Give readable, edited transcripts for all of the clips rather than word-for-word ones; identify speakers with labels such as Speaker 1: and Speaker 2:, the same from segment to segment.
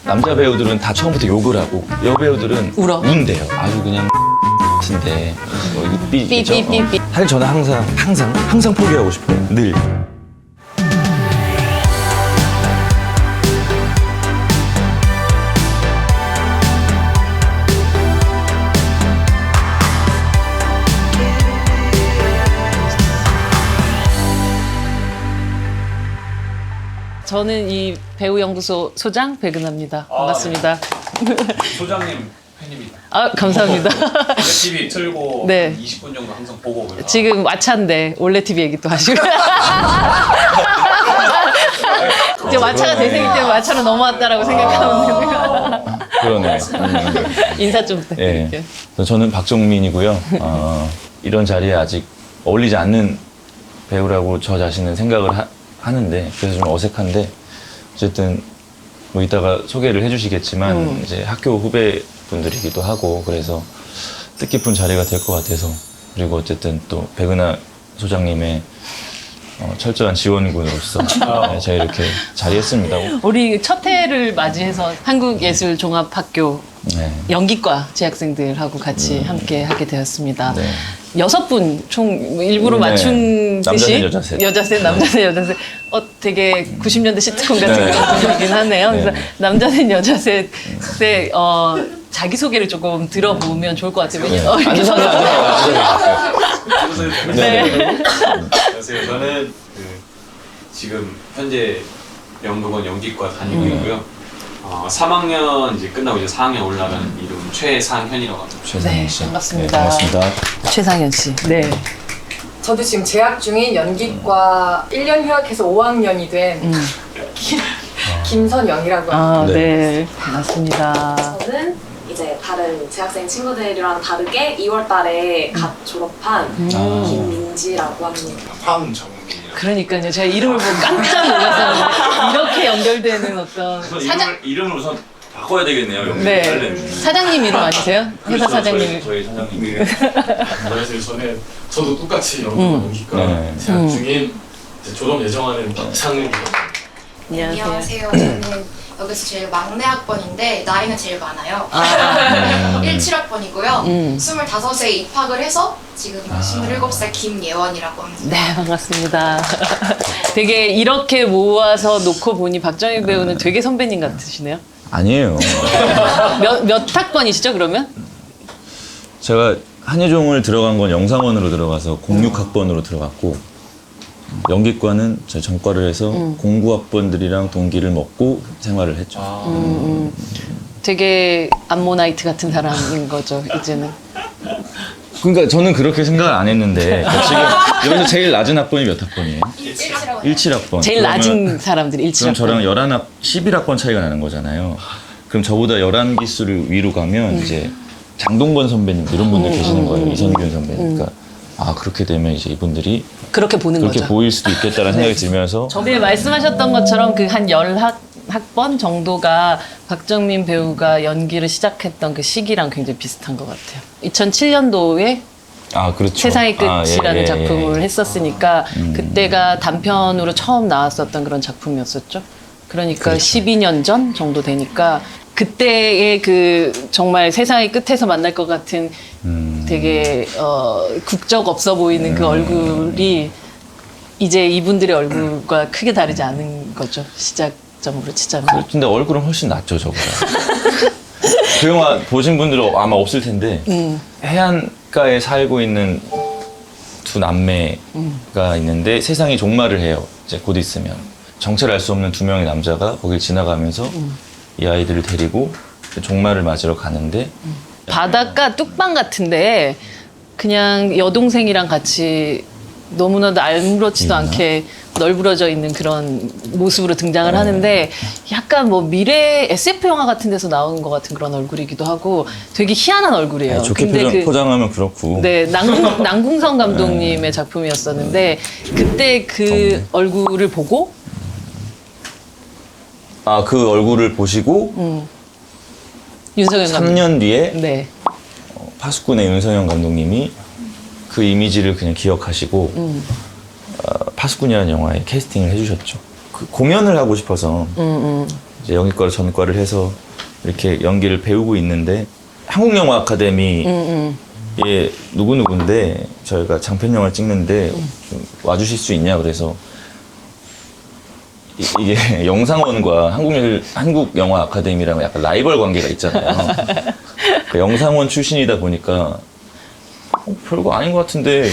Speaker 1: 남자 배우들은 다 처음부터 욕을 하고 여배우들은
Speaker 2: 울어.
Speaker 1: 운대요. 아주 그냥 같은데 이거 삐죠.
Speaker 2: 삐.
Speaker 1: 사실 저는 항상 포기하고 싶어요. 늘.
Speaker 2: 저는 이 배우연구소 소장 백은하입니다. 반갑습니다.
Speaker 3: 소장님 팬입니다.
Speaker 2: 아, 감사합니다.
Speaker 3: TV 틀고
Speaker 2: 네.
Speaker 3: 한 20분 정도 항상 보고 그래요.
Speaker 2: 지금 마차인데 올레 TV 얘기 또 하시고. 이제 마차가 대세기 때문에 마차로 넘어왔다라고 생각하면 됩니다.
Speaker 1: 그러네.
Speaker 2: 인사 좀 부탁드릴게요.
Speaker 1: 저는 박정민이고요. 이런 자리에 아직 어울리지 않는 배우라고 저 자신은 생각을 하는데 그래서 좀 어색한데 어쨌든 뭐 이따가 소개를 해주시겠지만 이제 학교 후배분들이기도 하고 그래서 뜻깊은 자리가 될 것 같아서 그리고 어쨌든 또 백은하 소장님의 철저한 지원군으로서 네, 제가 이렇게 자리했습니다.
Speaker 2: 우리 첫 해를 맞이해서 한국예술종합학교
Speaker 1: 네.
Speaker 2: 연기과 재학생들하고 같이 함께 하게 되었습니다.
Speaker 1: 네.
Speaker 2: 6분 총 일부러
Speaker 1: 네.
Speaker 2: 맞춘 듯이
Speaker 1: 남자셋, 여자셋.
Speaker 2: 남자셋 여자셋 되게 90년대 시트콤 같은
Speaker 1: 네.
Speaker 2: 그런 분위기긴 하네요.
Speaker 1: 네.
Speaker 2: 그래서 남자셋 여자셋의 자기소개를 조금 들어보면 좋을 것 같아요. 왜냐면 이렇게 서서
Speaker 1: 네.
Speaker 3: 안녕하세요. 저는 지금 현재 연극원 연기과 다니고 있고요. 3학년 이제 끝나고 이제 4학년 올라가는 이름 최상현이라고 합니다.
Speaker 1: 최상현 씨.
Speaker 2: 네, 반갑습니다.
Speaker 1: 네, 반갑습니다.
Speaker 2: 최상현 씨. 네.
Speaker 4: 저도 지금 재학 중인 연기과 1년 휴학해서 5학년이 된 김선영이라고 합니다.
Speaker 2: 아,
Speaker 1: 네.
Speaker 2: 네. 반갑습니다.
Speaker 5: 저는 이제 다른 재학생 친구들이랑 다르게 2월 달에 갓 졸업한 김민지라고 합니다.
Speaker 3: 황정민이라고.
Speaker 2: 그러니까요. 제가 이름을 보고 깜짝 놀랐었는데 이렇게 연결되는 어떤
Speaker 1: 이름을 우선 바꿔야 되겠네요.
Speaker 2: 네. 사장님 이름 아니세요? 회사 사장님.
Speaker 1: 저희 사장님.
Speaker 6: 안녕하세요. 저도 똑같이 연기과
Speaker 1: 네.
Speaker 6: 재학 중인 이제 졸업 예정하는 박창욱입니다.
Speaker 5: 안녕하세요. 저는 여기서 제일 막내 학번인데 나이는 제일 많아요.
Speaker 2: 아.
Speaker 5: 17학번이고요. 25세에 입학을 해서 지금 27살 김예원이라고 합니다.
Speaker 2: 네, 반갑습니다. 되게 이렇게 모아서 놓고 보니 박정희 배우는 되게 선배님 같으시네요.
Speaker 1: 아니에요.
Speaker 2: 몇 학번이시죠, 그러면?
Speaker 1: 제가 한예종을 들어간 건 영상원으로 들어가서 06학번으로 들어갔고 연기과는 저희 전과를 해서 09학번들이랑 동기를 먹고 생활을 했죠.
Speaker 2: 되게 암모나이트 같은 사람인 거죠, 이제는.
Speaker 1: 그러니까 저는 그렇게 생각을 안 했는데 지금 여기서 제일 낮은 학번이 몇 학번이에요? 17학번.
Speaker 2: 제일 낮은 사람들이 17학번.
Speaker 1: 그럼 저랑 11학번 차이가 나는 거잖아요. 그럼 저보다 11기수를 위로 가면 이제 장동건 선배님 이런 분들 계시는 거예요. 이선균 선배님. 그러니까 그렇게 되면 이제 이분들이
Speaker 2: 그렇게 보는
Speaker 1: 그렇게
Speaker 2: 거죠.
Speaker 1: 보일 수도 있겠다라는 생각이 들면서
Speaker 2: 네, 말씀하셨던 것처럼 그 한 10학번 정도가 박정민 배우가 연기를 시작했던 그 시기랑 굉장히 비슷한 것 같아요. 2007년도에
Speaker 1: 그렇죠.
Speaker 2: 세상의 끝이라는
Speaker 1: 예.
Speaker 2: 작품을 했었으니까 그때가 단편으로 처음 나왔었던 그런 작품이었었죠. 그러니까
Speaker 1: 그렇죠.
Speaker 2: 12년 전 정도 되니까 그때의 그 정말 세상의 끝에서 만날 것 같은 되게 국적 없어 보이는 그 얼굴이 이제 이분들의 얼굴과 크게 다르지 않은 거죠. 시작점으로 치자면.
Speaker 1: 근데 얼굴은 훨씬 낫죠, 저보다. 그 영화 보신 분들은 아마 없을 텐데 해안가에 살고 있는 두 남매가 있는데 세상이 종말을 해요. 이제 곧 있으면 정체를 알 수 없는 두 명의 남자가 거길 지나가면서 이 아이들을 데리고 종말을 맞으러 가는데
Speaker 2: 바닷가 뚝방 같은데 그냥 여동생이랑 같이 너무나도 아무렇지도 않게 널브러져 있는 그런 모습으로 등장을 하는데 약간 뭐 미래 SF 영화 같은 데서 나오는 것 같은 그런 얼굴이기도 하고 되게 희한한 얼굴이에요.
Speaker 1: 좋게
Speaker 2: 근데
Speaker 1: 포장하면 그렇고
Speaker 2: 네, 남궁성 감독님의 작품이었었는데 그때 그 얼굴을 보고
Speaker 1: 그 얼굴을 보시고
Speaker 2: 윤석열 감독님
Speaker 1: 3년 뒤에
Speaker 2: 네.
Speaker 1: 파수꾼의 윤석열 감독님이 그 이미지를 그냥 기억하시고 파수꾼이라는 영화에 캐스팅을 해주셨죠. 그 공연을 하고 싶어서 이제 영희과를 전과를 해서 이렇게 연기를 배우고 있는데 한국영화 아카데미 예, 누구누구인데 저희가 장편 영화를 찍는데 좀 와주실 수 있냐 그래서 이게 영상원과 한국영화 아카데미랑 약간 라이벌 관계가 있잖아요. 그 영상원 출신이다 보니까 별거 아닌 것 같은데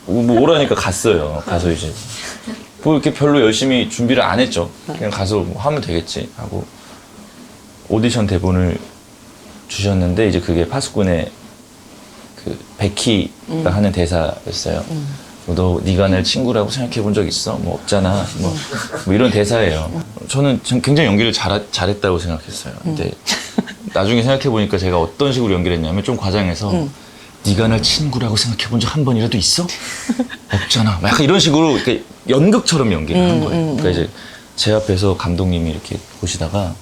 Speaker 1: 뭐 오라니까 갔어요. 가서 이제 뭐 이렇게 별로 열심히 준비를 안 했죠. 그냥 가서 뭐 하면 되겠지 하고 오디션 대본을 주셨는데 이제 그게 파수꾼의 그 베키가 하는 대사였어요. 너 네가 날 친구라고 생각해 본 적 있어? 뭐 없잖아. 뭐 이런 대사예요. 저는 굉장히 연기를 잘했다고 생각했어요. 근데 나중에 생각해 보니까 제가 어떤 식으로 연기를 했냐면 좀 과장해서 네가 날 친구라고 생각해 본 적 한 번이라도 있어? 없잖아. 막 약간 이런 식으로 이렇게 연극처럼 연기를 한 거예요. 그러니까 이제 제 앞에서 감독님이 이렇게 보시다가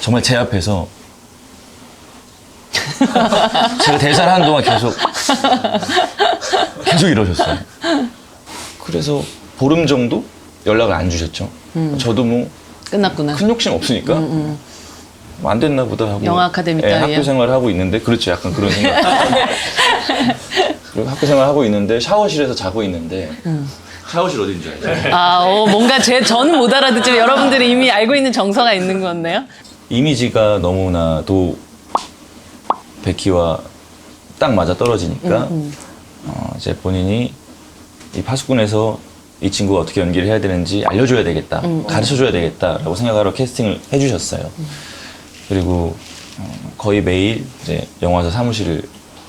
Speaker 1: 정말 제 앞에서 제가 대사를 하는 동안 계속 이러셨어요. 그래서 보름 정도 연락을 안 주셨죠. 저도 뭐
Speaker 2: 끝났구나.
Speaker 1: 큰 욕심 없으니까 뭐안 됐나 보다 하고
Speaker 2: 영화 아카데미
Speaker 1: 예,
Speaker 2: 딸이요?
Speaker 1: 학교 생활을 하고 있는데 그렇죠. 약간 그런 생각. 그리고 학교 생활을 하고 있는데 샤워실에서 자고 있는데 샤워실 어딘지 알죠?
Speaker 2: 뭔가 저는 못 알아듣지만 여러분들이 이미 알고 있는 정서가 있는 건데요.
Speaker 1: 이미지가 너무나도 베키와 딱 맞아 떨어지니까 이제 본인이 이 파수꾼에서 이 친구가 어떻게 연기를 해야 되는지 알려줘야 되겠다, 가르쳐줘야 되겠다라고 생각하러 캐스팅을 해주셨어요. 그리고 거의 매일 이제 영화사 사무실을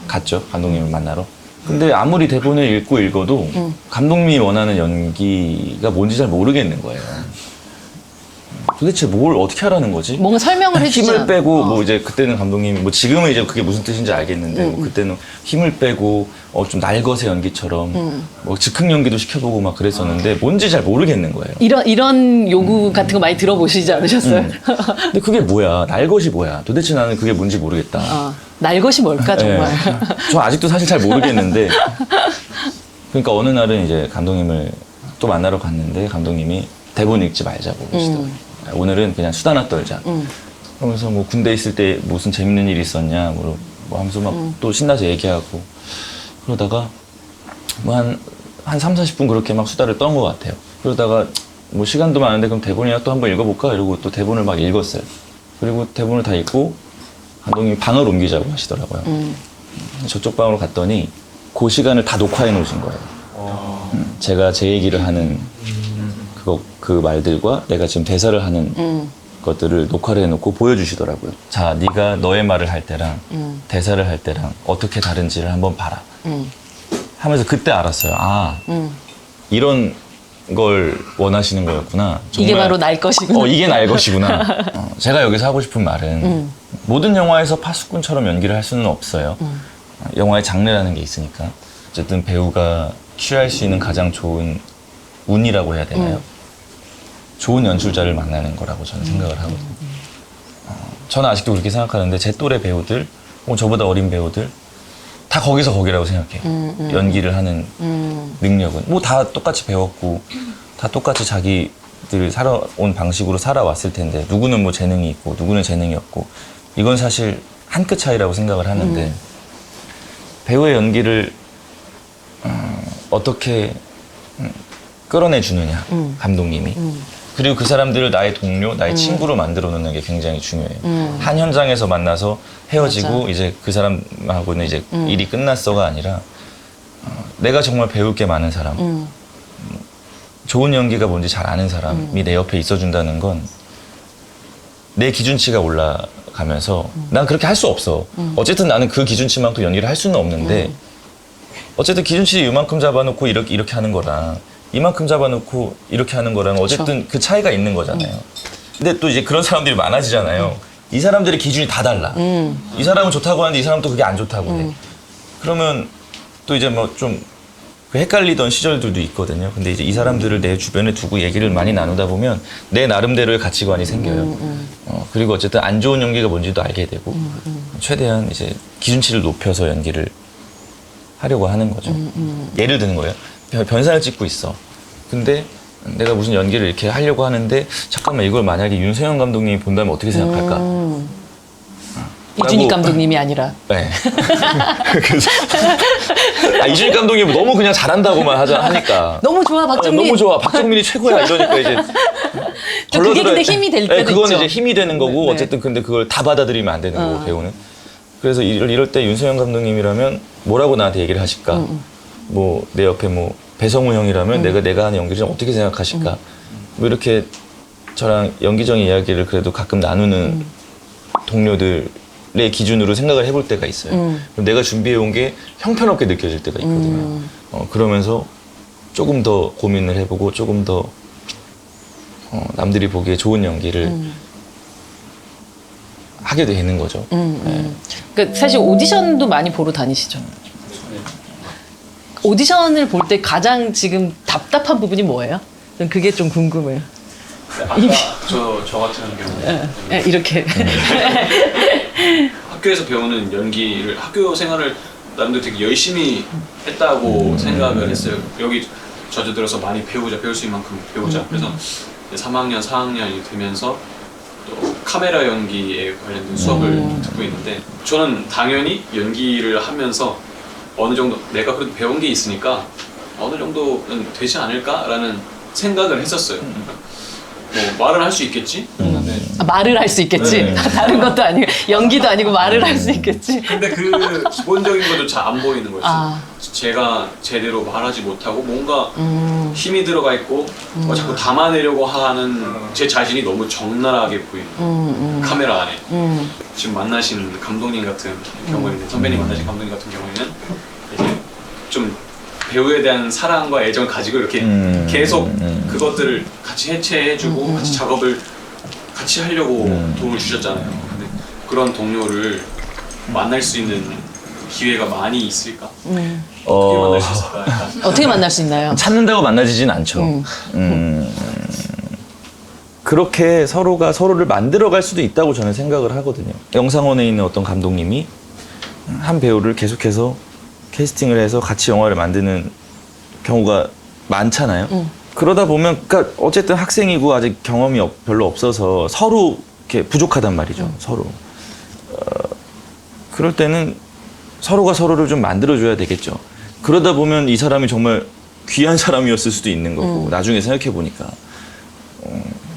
Speaker 1: 갔죠, 감독님을 만나러. 근데 아무리 대본을 읽어도 감독님이 원하는 연기가 뭔지 잘 모르겠는 거예요. 도대체 뭘 어떻게 하라는 거지?
Speaker 2: 뭔가 설명을 해주잖아.
Speaker 1: 힘을 빼고 뭐 이제 그때는 감독님이 뭐 지금은 이제 그게 무슨 뜻인지 알겠는데 뭐 그때는 힘을 빼고 좀 날것의 연기처럼 뭐 즉흥 연기도 시켜보고 막 그랬었는데 뭔지 잘 모르겠는 거예요.
Speaker 2: 이런 요구 같은 거 많이 들어보시지 않으셨어요?
Speaker 1: 근데 그게 뭐야? 날것이 뭐야? 도대체 나는 그게 뭔지 모르겠다.
Speaker 2: 날것이 뭘까 정말.
Speaker 1: 네. 저 아직도 사실 잘 모르겠는데 그러니까 어느 날은 이제 감독님을 또 만나러 갔는데 감독님이 대본 읽지 말자고 그러시더라고요. 오늘은 그냥 수다나 떨자. 그러면서 뭐 군대 있을 때 무슨 재밌는 일 있었냐 뭐 하면서 막 또 신나서 얘기하고 그러다가 뭐 한 3, 40분 그렇게 막 수다를 떤 것 같아요. 그러다가 뭐 시간도 많은데 그럼 대본이나 또 한번 읽어볼까? 이러고 또 대본을 막 읽었어요. 그리고 대본을 다 읽고 감독님이 방을 옮기자고 하시더라고요. 저쪽 방으로 갔더니 그 시간을 다 녹화해 놓으신 거예요. 제가 제 얘기를 하는 그 말들과 내가 지금 대사를 하는 것들을 녹화를 해놓고 보여주시더라고요. 자, 네가 너의 말을 할 때랑 대사를 할 때랑 어떻게 다른지를 한번 봐라. 하면서 그때 알았어요. 이런 걸 원하시는 거였구나.
Speaker 2: 이게 바로 날 것이구나.
Speaker 1: 이게 날 것이구나. 제가 여기서 하고 싶은 말은 모든 영화에서 파수꾼처럼 연기를 할 수는 없어요. 영화의 장르라는 게 있으니까. 어쨌든 배우가 취할 수 있는 가장 좋은 운이라고 해야 되나요? 좋은 연출자를 만나는 거라고 저는 생각을 하거든요. 저는 아직도 그렇게 생각하는데 제 또래 배우들, 혹은 저보다 어린 배우들 다 거기서 거기라고 생각해요. 연기를 하는 능력은. 뭐 다 똑같이 배웠고 다 똑같이 자기들 살아온 방식으로 살아왔을 텐데 누구는 뭐 재능이 있고 누구는 재능이 없고 이건 사실 한 끗 차이라고 생각을 하는데 배우의 연기를 어떻게 끌어내주느냐, 감독님이. 그리고 그 사람들을 나의 동료, 나의 친구로 만들어 놓는 게 굉장히 중요해요. 한 현장에서 만나서 헤어지고
Speaker 2: 맞아.
Speaker 1: 이제 그 사람하고는 이제 일이 끝났어가 아니라 내가 정말 배울 게 많은 사람, 좋은 연기가 뭔지 잘 아는 사람이 내 옆에 있어준다는 건 내 기준치가 올라가면서 난 그렇게 할 수 없어. 어쨌든 나는 그 기준치만큼 연기를 할 수는 없는데 어쨌든 기준치 이만큼 잡아놓고 이렇게 하는 거랑 이만큼 잡아놓고 이렇게 하는 거랑 어쨌든 그 차이가 있는 거잖아요. 근데 또 이제 그런 사람들이 많아지잖아요. 이 사람들의 기준이 다 달라. 이 사람은 좋다고 하는데 이 사람은 또 그게 안 좋다고 해. 그러면 또 이제 뭐 좀 헷갈리던 시절들도 있거든요. 근데 이제 이 사람들을 내 주변에 두고 얘기를 많이 나누다 보면 내 나름대로의 가치관이 생겨요. 그리고 어쨌든 안 좋은 연기가 뭔지도 알게 되고 최대한 이제 기준치를 높여서 연기를 하려고 하는 거죠. 예를 드는 거예요. 변산을 찍고 있어. 근데 내가 무슨 연기를 이렇게 하려고 하는데 잠깐만 이걸 만약에 윤서영 감독님이 본다면 어떻게 생각할까?
Speaker 2: 이준익
Speaker 1: 라고-
Speaker 2: 감독님이 아니라.
Speaker 1: 네. 그래서 이준익 감독님 너무 그냥 잘한다고만 하니까.
Speaker 2: 너무 좋아, 박정민.
Speaker 1: 너무 좋아. 박정민이 최고야. 이러니까 이제.
Speaker 2: 또 그게 근데
Speaker 1: 걸러들어야-
Speaker 2: 힘이 될
Speaker 1: 네,
Speaker 2: 때도
Speaker 1: 그건
Speaker 2: 있죠.
Speaker 1: 이제 힘이 되는 거고
Speaker 2: 네.
Speaker 1: 어쨌든 근데 그걸 다 받아들이면 안 되는 거고 배우는. 그래서 이럴 때 윤서영 감독님이라면 뭐라고 나한테 얘기를 하실까? 뭐 내 옆에 뭐 배성우 형이라면 내가 하는 연기를 좀 어떻게 생각하실까? 뭐 이렇게 저랑 연기적인 이야기를 그래도 가끔 나누는 동료들의 기준으로 생각을 해볼 때가 있어요. 그럼 내가 준비해 온 게 형편없게 느껴질 때가 있거든요. 그러면서 조금 더 고민을 해보고 조금 더 남들이 보기에 좋은 연기를 하게 되는 거죠.
Speaker 2: 그러니까 사실 오디션도 많이 보러 다니시죠? 오디션을 볼 때 가장 지금 답답한 부분이 뭐예요? 전 그게 좀 궁금해요.
Speaker 3: 저 같은 경우
Speaker 2: 네, 이렇게.
Speaker 3: 학교에서 배우는 연기를 학교 생활을 나름대로 되게 열심히 했다고 생각을 했어요. 여기 젖어들어서 많이 배울 수 있는 만큼 배우자. 그래서 이제 3학년, 4학년이 되면서 또 카메라 연기에 관련된 수업을 듣고 있는데 저는 당연히 연기를 하면서 어느 정도 내가 그래도 배운 게 있으니까 어느 정도는 되지 않을까라는 생각을 했었어요. 뭐 말을 할 수 있겠지? 근데
Speaker 2: 말을 할 수 있겠지.
Speaker 1: 네.
Speaker 2: 다른 것도 아니고 연기도 아니고 말을 할 수 있겠지.
Speaker 3: 근데 그 기본적인 것조차 안 보이는 거죠.
Speaker 2: 아.
Speaker 3: 제가 제대로 말하지 못하고 뭔가 힘이 들어가 있고 자꾸 담아내려고 하는 제 자신이 너무 적나라하게 보이는 카메라 안에. 지금 만나신 감독님 같은 경우에는 선배님 만나신 감독님 같은 경우에는 이제 좀 배우에 대한 사랑과 애정을 가지고 이렇게 계속 그것들을 같이 해체해주고 같이 작업을 같이 하려고 도움을 주셨잖아요. 근데 그런 동료를 만날 수 있는 기회가 많이 있을까? 어떻게 만날 수 있을까? 약간.
Speaker 2: 어떻게 만날 수 있나요?
Speaker 1: 찾는다고 만나지진 않죠. 그렇게 서로가 서로를 만들어갈 수도 있다고 저는 생각을 하거든요. 영상원에 있는 어떤 감독님이 한 배우를 계속해서 캐스팅을 해서 같이 영화를 만드는 경우가 많잖아요. 그러다 보면, 그러니까 어쨌든 학생이고 아직 경험이 별로 없어서 서로 이렇게 부족하단 말이죠. 서로. 그럴 때는 서로가 서로를 좀 만들어줘야 되겠죠. 그러다 보면 이 사람이 정말 귀한 사람이었을 수도 있는 거고, 나중에 생각해 보니까.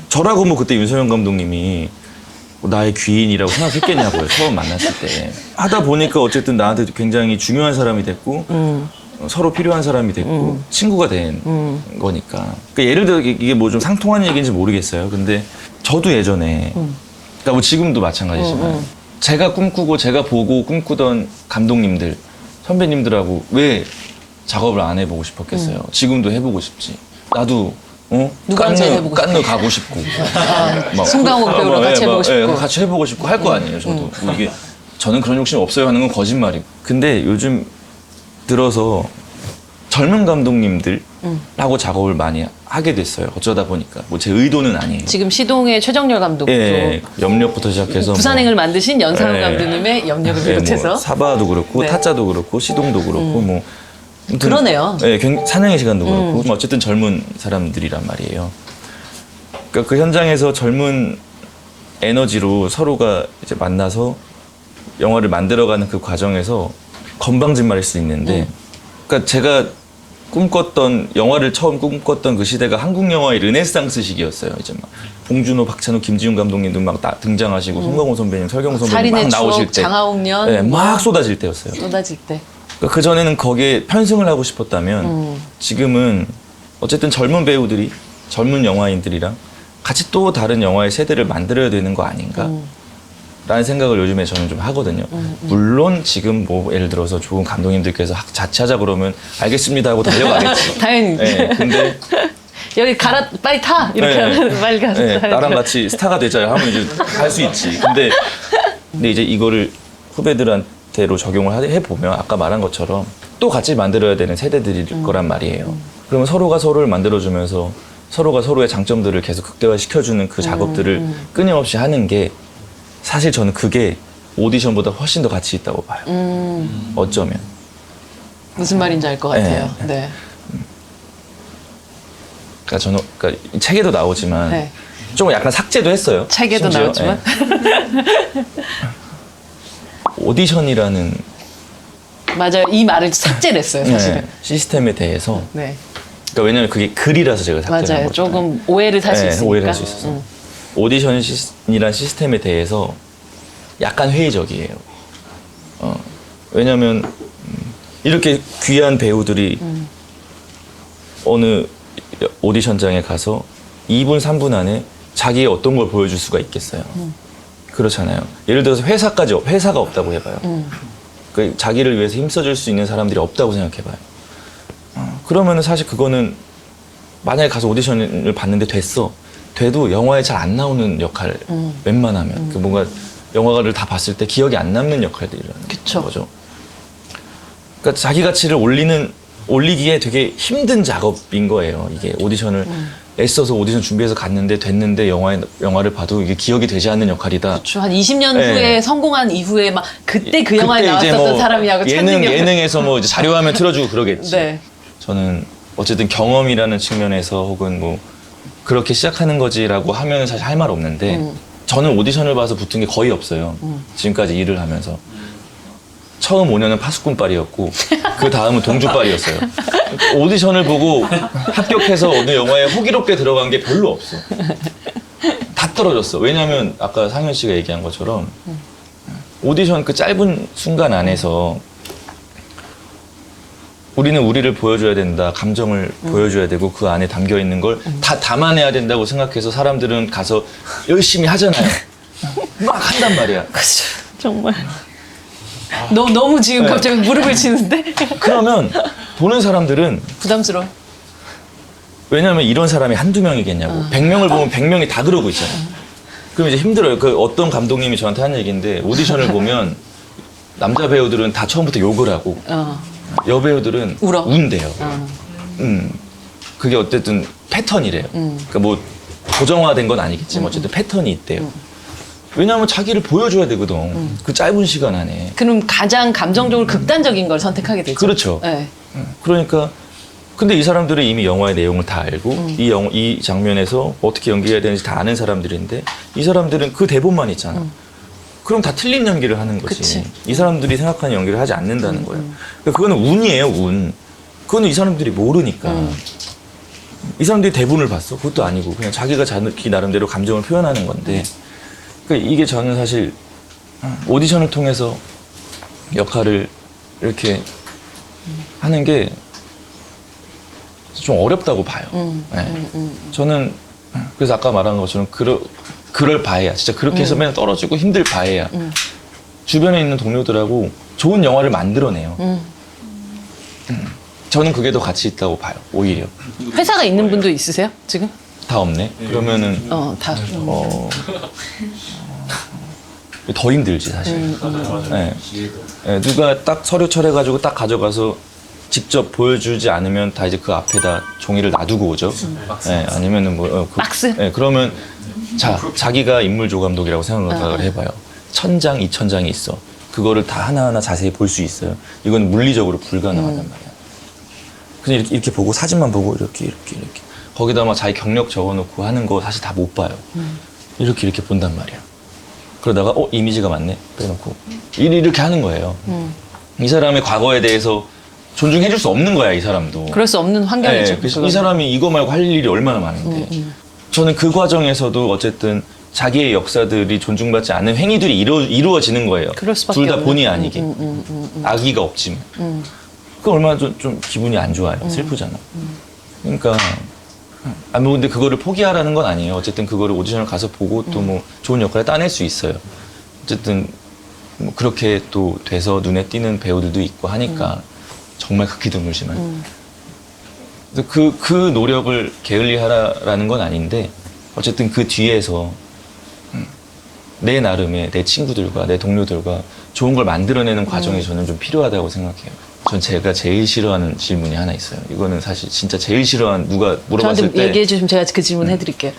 Speaker 1: 저라고 뭐 그때 윤서영 감독님이 나의 귀인이라고 생각했겠냐고요. 처음 만났을 때. 하다 보니까 어쨌든 나한테 굉장히 중요한 사람이 됐고, 서로 필요한 사람이 됐고, 친구가 된 거니까. 그러니까 예를 들어 이게 뭐 좀 상통하는 얘기인지 모르겠어요. 근데 저도 예전에, 그러니까 뭐 지금도 마찬가지지만, 제가 꿈꾸고 제가 보고 꿈꾸던 감독님들, 선배님들하고 왜 작업을 안 해보고 싶었겠어요. 지금도 해보고 싶지. 나도
Speaker 2: 누구한테 해보고 싶어?
Speaker 1: 깐느 가고 싶고. 막
Speaker 2: 송강호 배우랑 같이 해보고 싶고.
Speaker 1: 같이 해보고 싶고 할 거 아니에요, 저도. 뭐 이게 저는 그런 욕심 없어요 하는 건 거짓말이고. 근데 요즘 들어서 젊은 감독님들하고 작업을 많이 하게 됐어요. 어쩌다 보니까. 뭐 제 의도는 아니에요.
Speaker 2: 지금 시동의 최정렬 감독도
Speaker 1: 예, 염력부터 시작해서
Speaker 2: 부산행을 만드신 연상훈
Speaker 1: 예.
Speaker 2: 감독님의 염력을
Speaker 1: 뭐
Speaker 2: 비롯해서
Speaker 1: 사바도 그렇고
Speaker 2: 네.
Speaker 1: 타짜도 그렇고 시동도 그렇고 뭐 아무튼
Speaker 2: 그러네요.
Speaker 1: 예, 사냥의 시간도 그렇고 뭐 어쨌든 젊은 사람들이란 말이에요. 그러니까 그 현장에서 젊은 에너지로 서로가 이제 만나서 영화를 만들어가는 그 과정에서 건방진말일 수 있는데, 그러니까 제가 꿈꿨던 영화를 처음 꿈꿨던 그 시대가 한국 영화의 르네상스 시기였어요. 이제 막 봉준호, 박찬욱, 김지훈 감독님도 막 등장하시고 송강호 선배님, 설경호 선배님
Speaker 2: 살인의
Speaker 1: 막 나오실
Speaker 2: 추억,
Speaker 1: 때,
Speaker 2: 장하옥년
Speaker 1: 네, 막 쏟아질 때였어요.
Speaker 2: 쏟아질 때.
Speaker 1: 그 전에는 거기에 편승을 하고 싶었다면 지금은 어쨌든 젊은 배우들이 젊은 영화인들이랑 같이 또 다른 영화의 세대를 만들어야 되는 거 아닌가? 라는 생각을 요즘에 저는 좀 하거든요. 물론 지금 뭐 예를 들어서 좋은 감독님들께서 자취하자 그러면 알겠습니다 하고 달려가겠죠.
Speaker 2: 당연히.
Speaker 1: 네, 근데
Speaker 2: 여기 가라 빨리 타 이렇게
Speaker 1: 네.
Speaker 2: 하면 빨리 가서
Speaker 1: 네,
Speaker 2: 타야
Speaker 1: 나랑
Speaker 2: 돼요.
Speaker 1: 같이 스타가 되자 하면 이제 할 수 있지. 근데 이제 이거를 후배들한테로 적용을 해보면 아까 말한 것처럼 또 같이 만들어야 되는 세대들일 거란 말이에요. 그러면 서로가 서로를 만들어주면서 서로가 서로의 장점들을 계속 극대화시켜주는 그 작업들을 끊임없이 하는 게 사실 저는 그게 오디션보다 훨씬 더 가치 있다고 봐요. 어쩌면.
Speaker 2: 무슨 말인지 알 것 같아요. 네.
Speaker 1: 그러니까 저는 그러니까 책에도 나오지만
Speaker 2: 네.
Speaker 1: 좀 약간 삭제도 했어요.
Speaker 2: 책에도
Speaker 1: 심지어.
Speaker 2: 나오지만.
Speaker 1: 예. 오디션이라는
Speaker 2: 맞아요. 이 말을 삭제를 했어요, 사실은.
Speaker 1: 시스템에 대해서
Speaker 2: 네.
Speaker 1: 그러니까 왜냐면 그게 글이라서 제가 삭제한
Speaker 2: 맞아요.
Speaker 1: 거죠.
Speaker 2: 조금 오해를 살 수 있으니까.
Speaker 1: 오해를 할 수 있어서 오디션이란 시스템에 대해서 약간 회의적이에요. 왜냐면 이렇게 귀한 배우들이 어느 오디션장에 가서 2분, 3분 안에 자기의 어떤 걸 보여줄 수가 있겠어요. 그렇잖아요. 예를 들어서 회사가 없다고 해봐요. 그 자기를 위해서 힘써줄 수 있는 사람들이 없다고 생각해봐요. 그러면은 사실 그거는 만약에 가서 오디션을 봤는데 돼도 영화에 잘 안 나오는 역할 웬만하면 그 뭔가 영화를 다 봤을 때 기억이 안 남는 역할들이라는
Speaker 2: 그쵸.
Speaker 1: 거죠. 그러니까 자기 가치를 올리기에 되게 힘든 작업인 거예요. 이게 오디션을 애써서 오디션 준비해서 갔는데 됐는데 영화를 봐도 이게 기억이 되지 않는 역할이다.
Speaker 2: 그렇죠. 한 20년
Speaker 1: 네.
Speaker 2: 후에 성공한 이후에 막 그때 그 영화에
Speaker 1: 그때 이제
Speaker 2: 나왔었던
Speaker 1: 뭐
Speaker 2: 사람이라고 찾는 경우.
Speaker 1: 예능에서 뭐 이제 자료화면 틀어주고 그러겠지.
Speaker 2: 네.
Speaker 1: 저는 어쨌든 경험이라는 측면에서 혹은 뭐 그렇게 시작하는 거지라고 하면 사실 할 말 없는데 저는 오디션을 봐서 붙은 게 거의 없어요. 지금까지 일을 하면서. 처음 5년은 파수꾼빨이었고 그 다음은 동주빨이었어요. 오디션을 보고 합격해서 어느 영화에 호기롭게 들어간 게 별로 없어. 다 떨어졌어. 왜냐하면 아까 상현 씨가 얘기한 것처럼 오디션 그 짧은 순간 안에서 우리는 우리를 보여줘야 된다, 감정을 보여줘야 되고 그 안에 담겨 있는 걸 다 담아내야 된다고 생각해서 사람들은 가서 열심히 하잖아요. 막 한단 말이야.
Speaker 2: 그렇죠. 정말. 너무 지금
Speaker 1: 네.
Speaker 2: 갑자기 무릎을 치는데?
Speaker 1: 그러면 보는 사람들은
Speaker 2: 부담스러워.
Speaker 1: 왜냐하면 이런 사람이 한두 명이겠냐고. 100명을 보면 100명이 다 그러고 있잖아요. 그럼 이제 힘들어요. 그 어떤 감독님이 저한테 한 얘기인데 오디션을 보면 남자 배우들은 다 처음부터 욕을 하고 여배우들은
Speaker 2: 울어.
Speaker 1: 운대요. 그게 어쨌든 패턴이래요. 그러니까 뭐 고정화된 건 아니겠지만 어쨌든 패턴이 있대요. 왜냐하면 자기를 보여줘야 되거든. 그 짧은 시간 안에.
Speaker 2: 그럼 가장 감정적으로 극단적인 걸 선택하게 되죠.
Speaker 1: 그렇죠.
Speaker 2: 네.
Speaker 1: 그러니까 근데 이 사람들은 이미 영화의 내용을 다 알고 이 장면에서 어떻게 연기해야 되는지 다 아는 사람들인데 이 사람들은 그 대본만 있잖아. 그럼 다 틀린 연기를 하는 거지.
Speaker 2: 그치.
Speaker 1: 이 사람들이 생각하는 연기를 하지 않는다는 거예요. 그러니까 그거는 운이에요, 운. 그거는 이 사람들이 모르니까. 이 사람들이 대본을 봤어? 그것도 아니고 그냥 자기가 자기 나름대로 감정을 표현하는 건데 그러니까 이게 저는 사실 오디션을 통해서 역할을 이렇게 하는 게 좀 어렵다고 봐요. 네. 저는 그래서 아까 말한 것처럼 그럴 바에야 진짜 그렇게 해서 맨날 떨어지고 힘들 바에야 주변에 있는 동료들하고 좋은 영화를 만들어내요. 저는 그게 더 가치 있다고 봐요. 오히려
Speaker 2: 회사가 있는 분도 있으세요? 지금?
Speaker 1: 다 없네. 그러면은
Speaker 2: 다.
Speaker 1: 더 힘들지 사실.
Speaker 6: 맞아요.
Speaker 1: 네. 네, 누가 딱 서류 철해가지고 딱 가져가서 직접 보여주지 않으면 다 이제 그 앞에다 종이를 놔두고 오죠. 네, 아니면은 뭐
Speaker 2: 박스?
Speaker 1: 네, 그러면 자기가 인물조 감독이라고 생각을 해봐요. 1000장, 2000장이 있어. 그거를 다 하나하나 자세히 볼 수 있어요. 이건 물리적으로 불가능하단 말이야. 그냥 이렇게 보고 사진만 보고 이렇게. 거기다 막 자기 경력 적어놓고 하는 거 사실 다 못 봐요. 이렇게 본단 말이야. 그러다가 이미지가 맞네 빼놓고 이렇게 하는 거예요. 이 사람의 과거에 대해서 존중해줄 수 없는 거야, 이 사람도.
Speaker 2: 그럴 수 없는 환경이죠.
Speaker 1: 네, 그래서 이 사람이 이거 말고 할 일이 얼마나 많은데. 저는 그 과정에서도 어쨌든 자기의 역사들이 존중받지 않는 행위들이 이루어지는 거예요.
Speaker 2: 그럴 수밖에
Speaker 1: 둘 다
Speaker 2: 없는.
Speaker 1: 본의 아니게. 악의가 없지만. 그 얼마나 좀 기분이 안 좋아요. 슬프잖아. 그러니까 뭐 근데 그거를 포기하라는 건 아니에요. 어쨌든 그거를 오디션을 가서 보고 또 뭐 좋은 역할을 따낼 수 있어요. 어쨌든 뭐 그렇게 또 돼서 눈에 띄는 배우들도 있고 하니까 정말 극히 드물지만 그 노력을 게을리하라는 건 아닌데 어쨌든 그 뒤에서 내 나름의 내 친구들과 내 동료들과 좋은 걸 만들어내는 과정이 저는 좀 필요하다고 생각해요. 전 제가 제일 싫어하는 질문이 하나 있어요. 이거는 사실 진짜 제일 싫어하는 누가 물어봤을
Speaker 2: 저한테
Speaker 1: 때
Speaker 2: 얘기해 주시면 제가 그 질문 해드릴게요.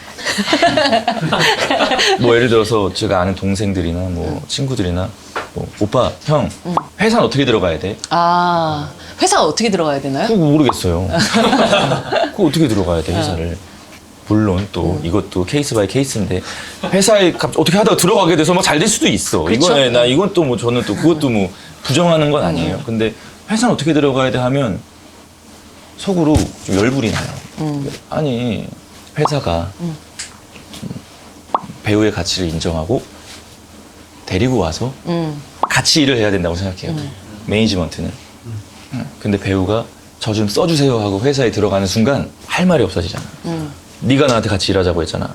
Speaker 1: 뭐 예를 들어서 제가 아는 동생들이나 뭐 친구들이나 뭐, 오빠, 형, 회사는 어떻게 들어가야 돼?
Speaker 2: 아, 회사가 어떻게 들어가야 되나요?
Speaker 1: 그거 모르겠어요. 그거 어떻게 들어가야 돼, 회사를. 물론 또 이것도 케이스 바이 케이스인데 회사에 어떻게 하다가 들어가게 돼서 막 잘 될 수도 있어.
Speaker 2: 그쵸?
Speaker 1: 이건 또 뭐 저는 또 그것도 뭐 부정하는 건 아니에요. 근데 회사는 어떻게 들어가야 돼 하면 속으로 좀 열불이 나요. 아니 회사가 배우의 가치를 인정하고 데리고 와서 같이 일을 해야 된다고 생각해요. 매니지먼트는. 근데 배우가 저 좀 써주세요 하고 회사에 들어가는 순간 할 말이 없어지잖아. 네가 나한테 같이 일하자고 했잖아.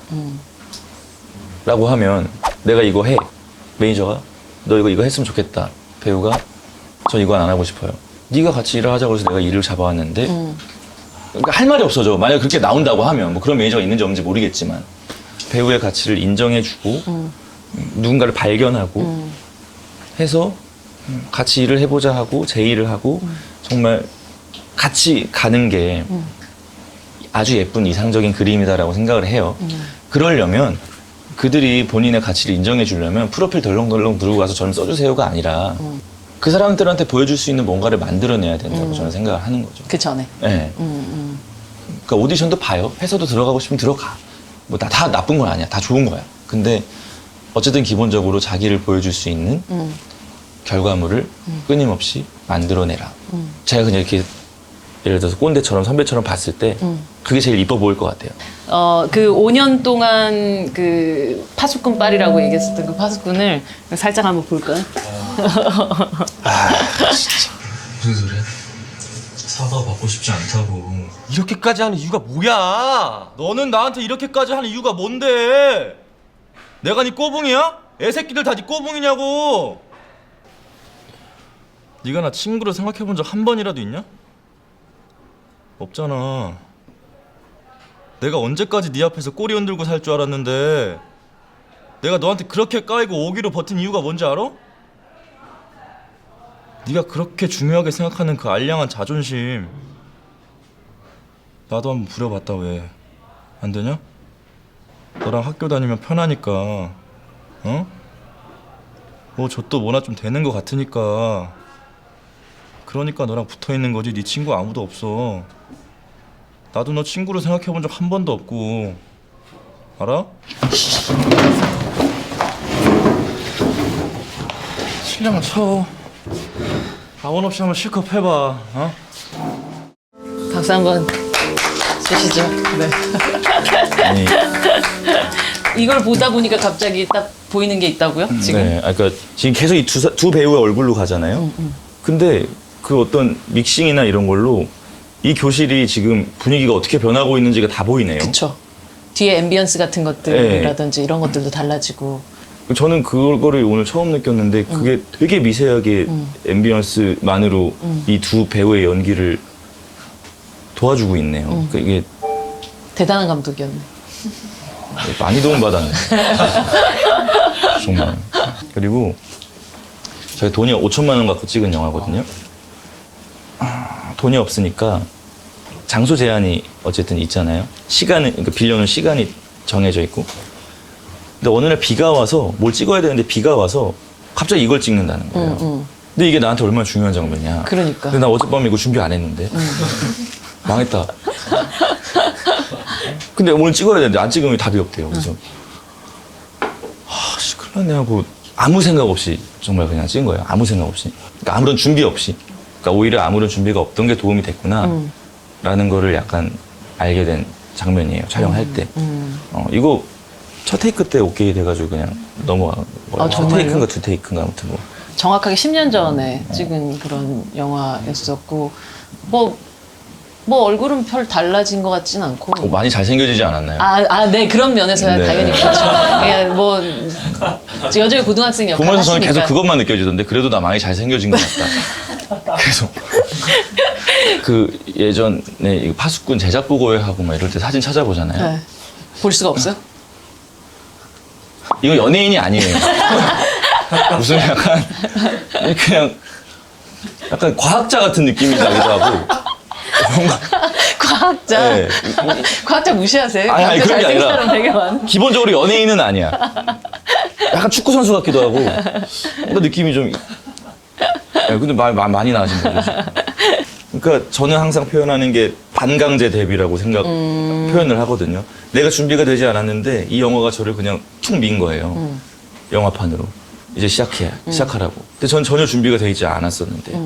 Speaker 1: 라고 하면 내가 이거 해. 매니저가 너 이거 했으면 좋겠다. 배우가 전 이거 안 하고 싶어요. 네가 같이 일을 하자고 해서 내가 일을 잡아왔는데 그러니까 할 말이 없어져. 만약에 그렇게 나온다고 하면 뭐 그런 매니저가 있는지 없는지 모르겠지만 배우의 가치를 인정해주고 누군가를 발견하고 해서 같이 일을 해보자 하고 제의를 하고 정말 같이 가는 게 아주 예쁜 이상적인 그림이다라고 생각을 해요. 그러려면 그들이 본인의 가치를 인정해 주려면 프로필 덜렁덜렁 누르고 가서 저는 써주세요가 아니라 그 사람들한테 보여줄 수 있는 뭔가를 만들어내야 된다고 저는 생각을 하는 거죠.
Speaker 2: 그 전에.
Speaker 1: 네. 그러니까 오디션도 봐요. 회사도 들어가고 싶으면 들어가. 뭐 다 나쁜 건 아니야. 다 좋은 거야. 근데 어쨌든 기본적으로 자기를 보여줄 수 있는 결과물을 끊임없이 만들어내라. 제가 그냥 이렇게 예를 들어서 꼰대처럼 선배처럼 봤을 때 그게 제일 이뻐 보일 것 같아요.
Speaker 2: 그 5년 동안 그 파수꾼 빨이라고 얘기했었던 그 파수꾼을 살짝 한번 볼까요?
Speaker 1: 진짜 무슨 소리야? 사과 받고 싶지 않다고.
Speaker 7: 이렇게까지 하는 이유가 뭐야? 너는 나한테 이렇게까지 하는 이유가 뭔데? 내가 네 꼬붕이야? 애새끼들 다 네 꼬붕이냐고. 네가 나 친구로 생각해본 적 한 번이라도 있냐? 없잖아. 내가 언제까지 네 앞에서 꼬리 흔들고 살 줄 알았는데 내가 너한테 그렇게 까이고 오기로 버틴 이유가 뭔지 알아? 네가 그렇게 중요하게 생각하는 그 알량한 자존심 나도 한번 부려봤다. 왜 안 되냐? 너랑 학교 다니면 편하니까. 어? 뭐 젖도 뭐나 좀 되는 것 같으니까. 그러니까 너랑 붙어있는 거지. 네 친구 아무도 없어. 나도 너 친구로 생각해본 적 한 번도 없고. 알아? 실력은 쳐. 가원 없이 한번 실컷 해봐. 어?
Speaker 2: 박수 한번 주시죠. 네.
Speaker 1: 아니,
Speaker 2: 이걸 보다 보니까 갑자기 딱 보이는 게 있다고요? 지금?
Speaker 1: 네, 그러니까 지금 계속 이 두 배우의 얼굴로 가잖아요. 근데 그 어떤 믹싱이나 이런 걸로 이 교실이 지금 분위기가 어떻게 변하고 있는지가 다 보이네요.
Speaker 2: 그쵸. 뒤에 앰비언스 같은 것들이라든지 이런 것들도 달라지고.
Speaker 1: 저는 그거를 오늘 처음 느꼈는데 그게 되게 미세하게 앰비언스만으로 이 두 배우의 연기를 도와주고 있네요. 그러니까 이게
Speaker 2: 대단한 감독이었네.
Speaker 1: 많이 도움받았네. 정말. 그리고 저희 돈이 5천만 원 갖고 찍은 영화거든요. 돈이 없으니까 장소 제한이 어쨌든 있잖아요. 시간은, 그러니까 빌려놓은 시간이 정해져 있고. 근데 어느 날 비가 와서 뭘 찍어야 되는데 비가 와서 갑자기 이걸 찍는다는 거예요. 근데 이게 나한테 얼마나 중요한 장면이야.
Speaker 2: 그러니까.
Speaker 1: 근데 나 어젯밤에 이거 준비 안 했는데. 망했다. 근데 오늘 찍어야 되는데 안 찍으면 답이 없대요. 그래서 씨, 큰일 났네 하고 아무 생각 없이 정말 그냥 찍은 거예요. 아무 생각 없이. 그러니까 아무런 준비 없이. 그러니까 오히려 아무런 준비가 없던 게 도움이 됐구나 라는 거를 약간 알게 된 장면이에요. 촬영할 때. 이거 첫 테이크 때 오케이 돼가지고 그냥 넘어간 거예요. 첫
Speaker 2: 정말요?
Speaker 1: 테이크인가 두 테이크인가 아무튼 뭐.
Speaker 2: 정확하게 10년 전에 찍은 그런 영화였었고, 뭐 얼굴은 별 달라진 것 같진 않고.
Speaker 1: 많이 잘생겨지지 않았나요?
Speaker 2: 네, 그런 면에서야
Speaker 1: 네.
Speaker 2: 당연히 그렇죠. 그냥 뭐, 여전히 고등학생 역할
Speaker 1: 보면서 저는
Speaker 2: 하시니까.
Speaker 1: 계속 그것만 느껴지던데 그래도 나 많이 잘생겨진 것 같다. 계속. 그 예전에 이 파수꾼 제작 보고회 하고 막 이럴 때 사진 찾아보잖아요.
Speaker 2: 네. 볼 수가 없어요?
Speaker 1: 이거 연예인이 아니에요. 무슨 그냥 약간 과학자 같은 느낌이 나기도 하고. 뭔가
Speaker 2: 과학자.
Speaker 1: 네.
Speaker 2: 과학자 무시하세요?
Speaker 1: 아니,
Speaker 2: 과학자
Speaker 1: 그런 게
Speaker 2: 잘생긴
Speaker 1: 아니라.
Speaker 2: 사람 되게 많아.
Speaker 1: 기본적으로 연예인은 아니야. 약간 축구 선수 같기도 하고 뭔가 느낌이 좀 근데 많이 나아진 거죠 지금. 그러니까 저는 항상 표현하는 게 반강제 데뷔라고 표현을 하거든요. 내가 준비가 되지 않았는데 이 영화가 저를 그냥 툭 민 거예요. 영화판으로 이제 시작하라고. 근데 전 전혀 준비가 되어 있지 않았었는데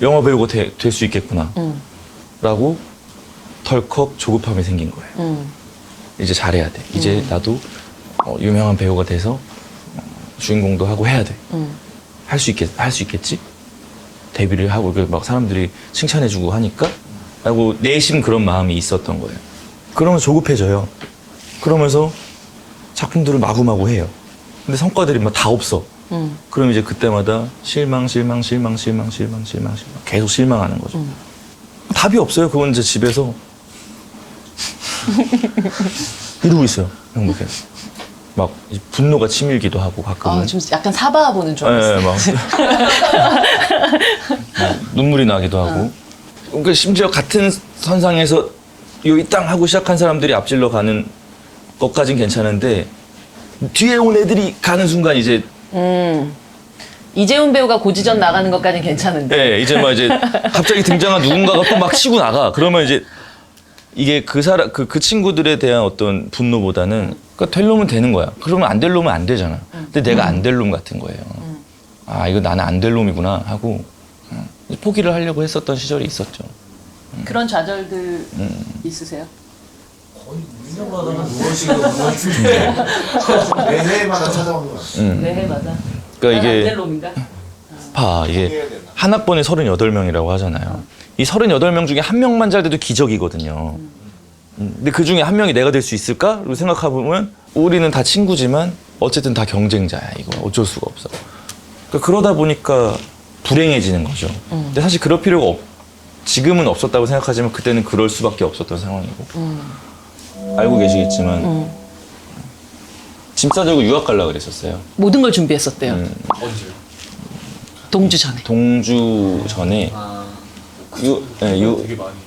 Speaker 1: 영화 배우가 될 수 있겠구나 라고 덜컥 조급함이 생긴 거예요. 이제 잘해야 돼. 이제 나도 유명한 배우가 돼서 주인공도 하고 해야 돼. 할 수 있겠지? 데뷔를 하고 막 사람들이 칭찬해주고 하니까 하고 내심 그런 마음이 있었던 거예요. 그러면서 조급해져요. 그러면서 작품들을 마구마구 해요. 근데 성과들이 막 다 없어. 그럼 이제 그때마다 실망 계속 실망하는 거죠. 답이 없어요. 그건 이제 집에서 이러고 있어요. 행복해. 막 분노가 치밀기도 하고 가끔은.
Speaker 2: 좀 약간 사바 보는 줄 알았어요.
Speaker 1: 네, 막 눈물이 나기도 하고. 그러니까 심지어 같은 선상에서 여기 땅 하고 시작한 사람들이 앞질러 가는 것까진 괜찮은데 뒤에 온 애들이 가는 순간 이제
Speaker 2: 이재훈 배우가 고지전 나가는 것까지는 괜찮은데.
Speaker 1: 네, 이제 막 이제 갑자기 등장한 누군가가 또 막 치고 나가. 그러면 이제 이게 그 친구들에 대한 어떤 분노보다는 그러니까 될 놈은 되는 거야. 그러면 안 될 놈은 안 되잖아. 근데 내가 안 될 놈 같은 거예요. 아, 이거 나는 안 될 놈이구나 하고 포기를 하려고 했었던 시절이 있었죠.
Speaker 2: 그런 좌절들 있으세요?
Speaker 8: 거의 2년마다 한 2번씩은 매해마다 찾아오는 거야.
Speaker 2: 매해마다.
Speaker 1: 그러니까 이게
Speaker 2: 놈인가?
Speaker 1: 이게 한 학번에 38명이라고 하잖아요. 이 38명 중에 한 명만 잘 돼도 기적이거든요. 근데 그 중에 한 명이 내가 될 수 있을까?로 생각해보면 우리는 다 친구지만 어쨌든 다 경쟁자야. 이거 어쩔 수가 없어. 그러니까 그러다 보니까 불행해지는 거죠. 근데 사실 그럴 필요가 지금은 없었다고 생각하지만 그때는 그럴 수밖에 없었던 상황이고. 알고 계시겠지만 짐 싸들고 유학 가려고 그랬었어요.
Speaker 2: 모든 걸 준비했었대요.
Speaker 6: 언제요?
Speaker 2: 동주 전에.
Speaker 1: 동주 전에
Speaker 6: 되게 많이